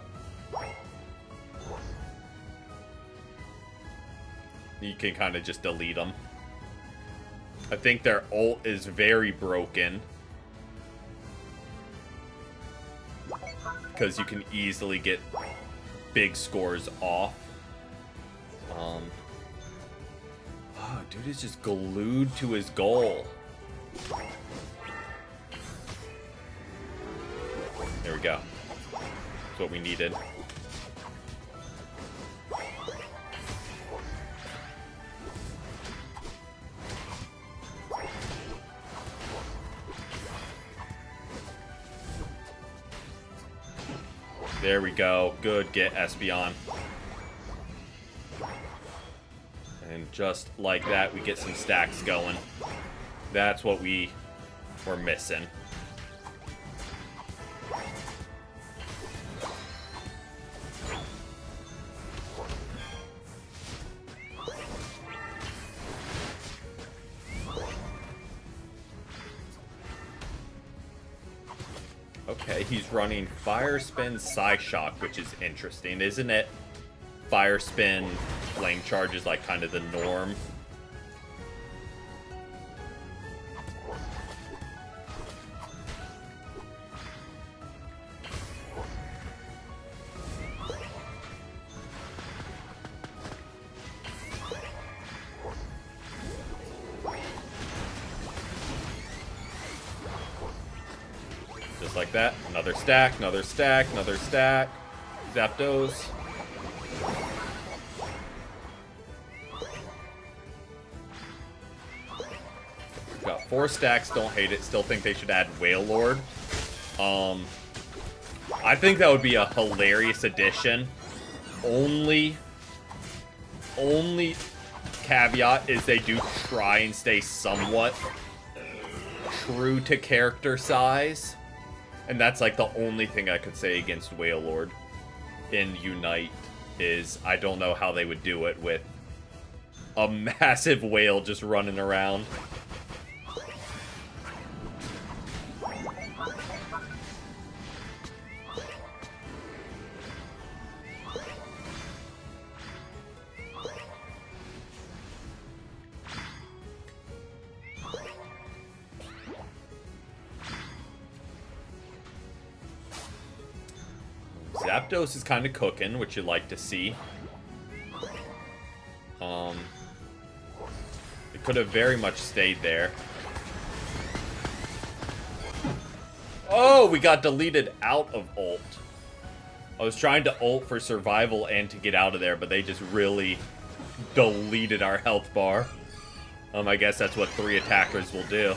you can kind of just delete them. I think their ult is very broken, because you can easily get big scores off. Oh, dude is just glued to his goal. There we go. That's what we needed. There we go. Good get, Espeon. And just like that, we get some stacks going. That's what we were missing. Okay, he's running Fire Spin, Psyshock, which is interesting, isn't it? Fire Spin, Flame Charge is like kind of the norm. Just like that. Another stack, another stack, another stack. Zapdos. Got 4 stacks, don't hate it. Still think they should add Whale Lord. I think that would be a hilarious addition. Only caveat is they do try and stay somewhat true to character size. And that's like the only thing I could say against Whale Lord in Unite is I don't know how they would do it with a massive whale just running around. Zapdos is kind of cooking, which you'd like to see. It could have very much stayed there. Oh, we got deleted out of ult. I was trying to ult for survival and to get out of there, but they just really deleted our health bar. I guess that's what 3 attackers will do.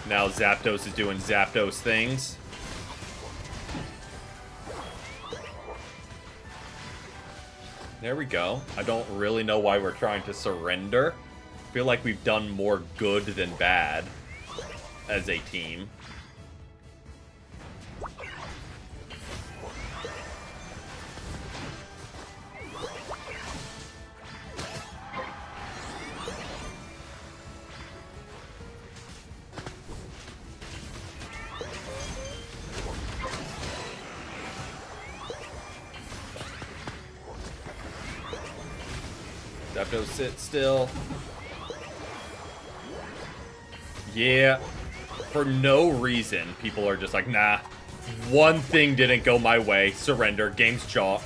Now Zapdos is doing Zapdos things. There we go. I don't really know why we're trying to surrender. I feel like we've done more good than bad as a team. Zapdos, sit still. Yeah. For no reason, people are just like, nah. One thing didn't go my way. Surrender. Game's chalk.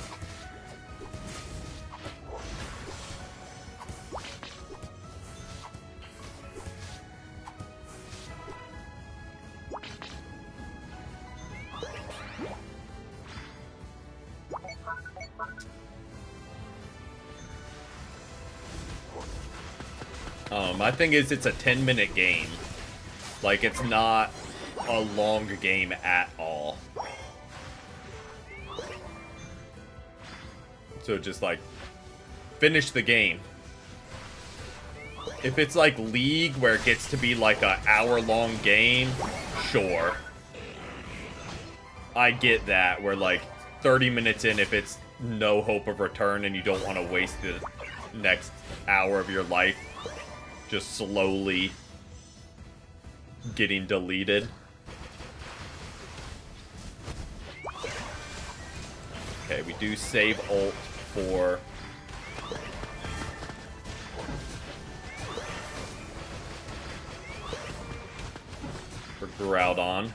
My thing is, it's a 10-minute game. Like, it's not a long game at all. So just, like, finish the game. If it's like League, where it gets to be like an hour-long game, sure. I get that, where like 30 minutes in, if it's no hope of return and you don't want to waste the next hour of your life just slowly getting deleted. Okay, we do save ult for Groudon.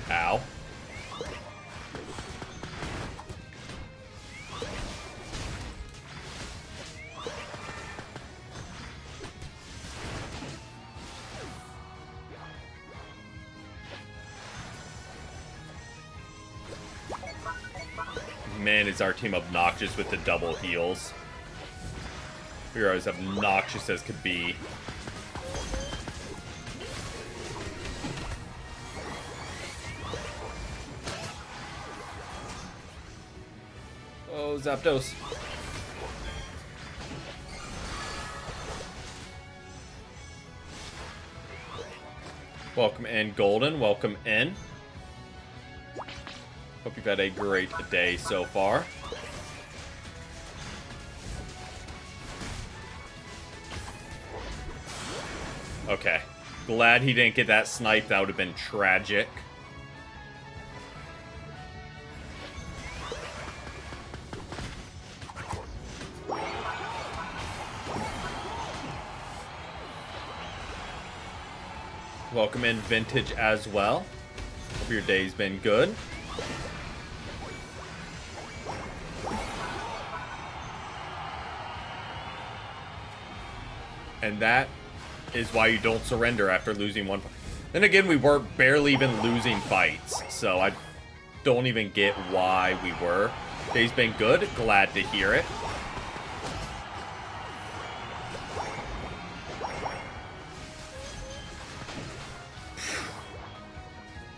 Ow. Man, is our team obnoxious with the double heals. We are as obnoxious as could be. Oh, Zapdos. Welcome in, Golden. Welcome in. Hope you've had a great day so far. Okay. Glad he didn't get that snipe. That would have been tragic. Welcome in, Vintage, as well. Hope Hope your day's been good. And that is why you don't surrender after losing one fight. Then again, we were barely even losing fights, so I don't even get why we were. Day's been good. Glad to hear it.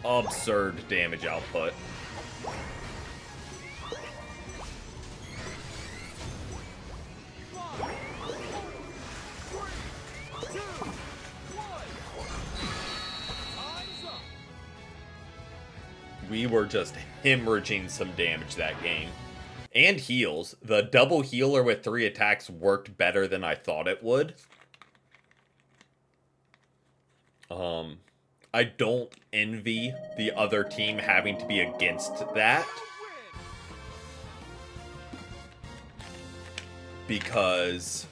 Absurd damage output. We were just hemorrhaging some damage that game. And heals. The double healer with 3 attacks worked better than I thought it would. I don't envy the other team having to be against that. Because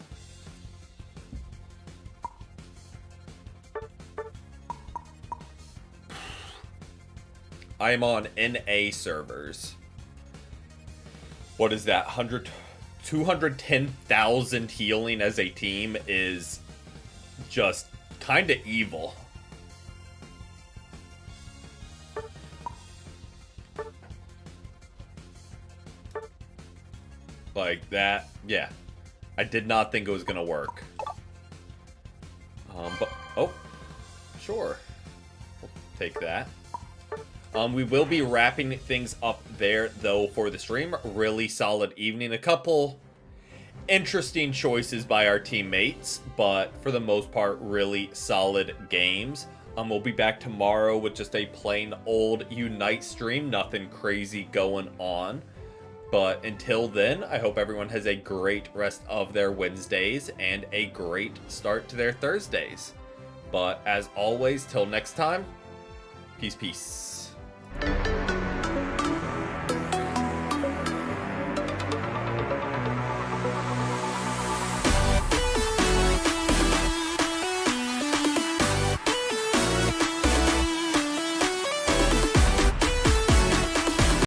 I'm on NA servers. What is that? 210,000 healing as a team is just kind of evil. Like that, yeah. I did not think it was gonna work. But oh, sure, we'll take that. We will be wrapping things up there though for the stream. Really solid evening. A couple interesting choices by our teammates, but for the most part, really solid games. We'll be back tomorrow with just a plain old Unite stream. Nothing crazy going on. But until then, I hope everyone has a great rest of their Wednesdays and a great start to their Thursdays. But as always, till next time, peace, peace.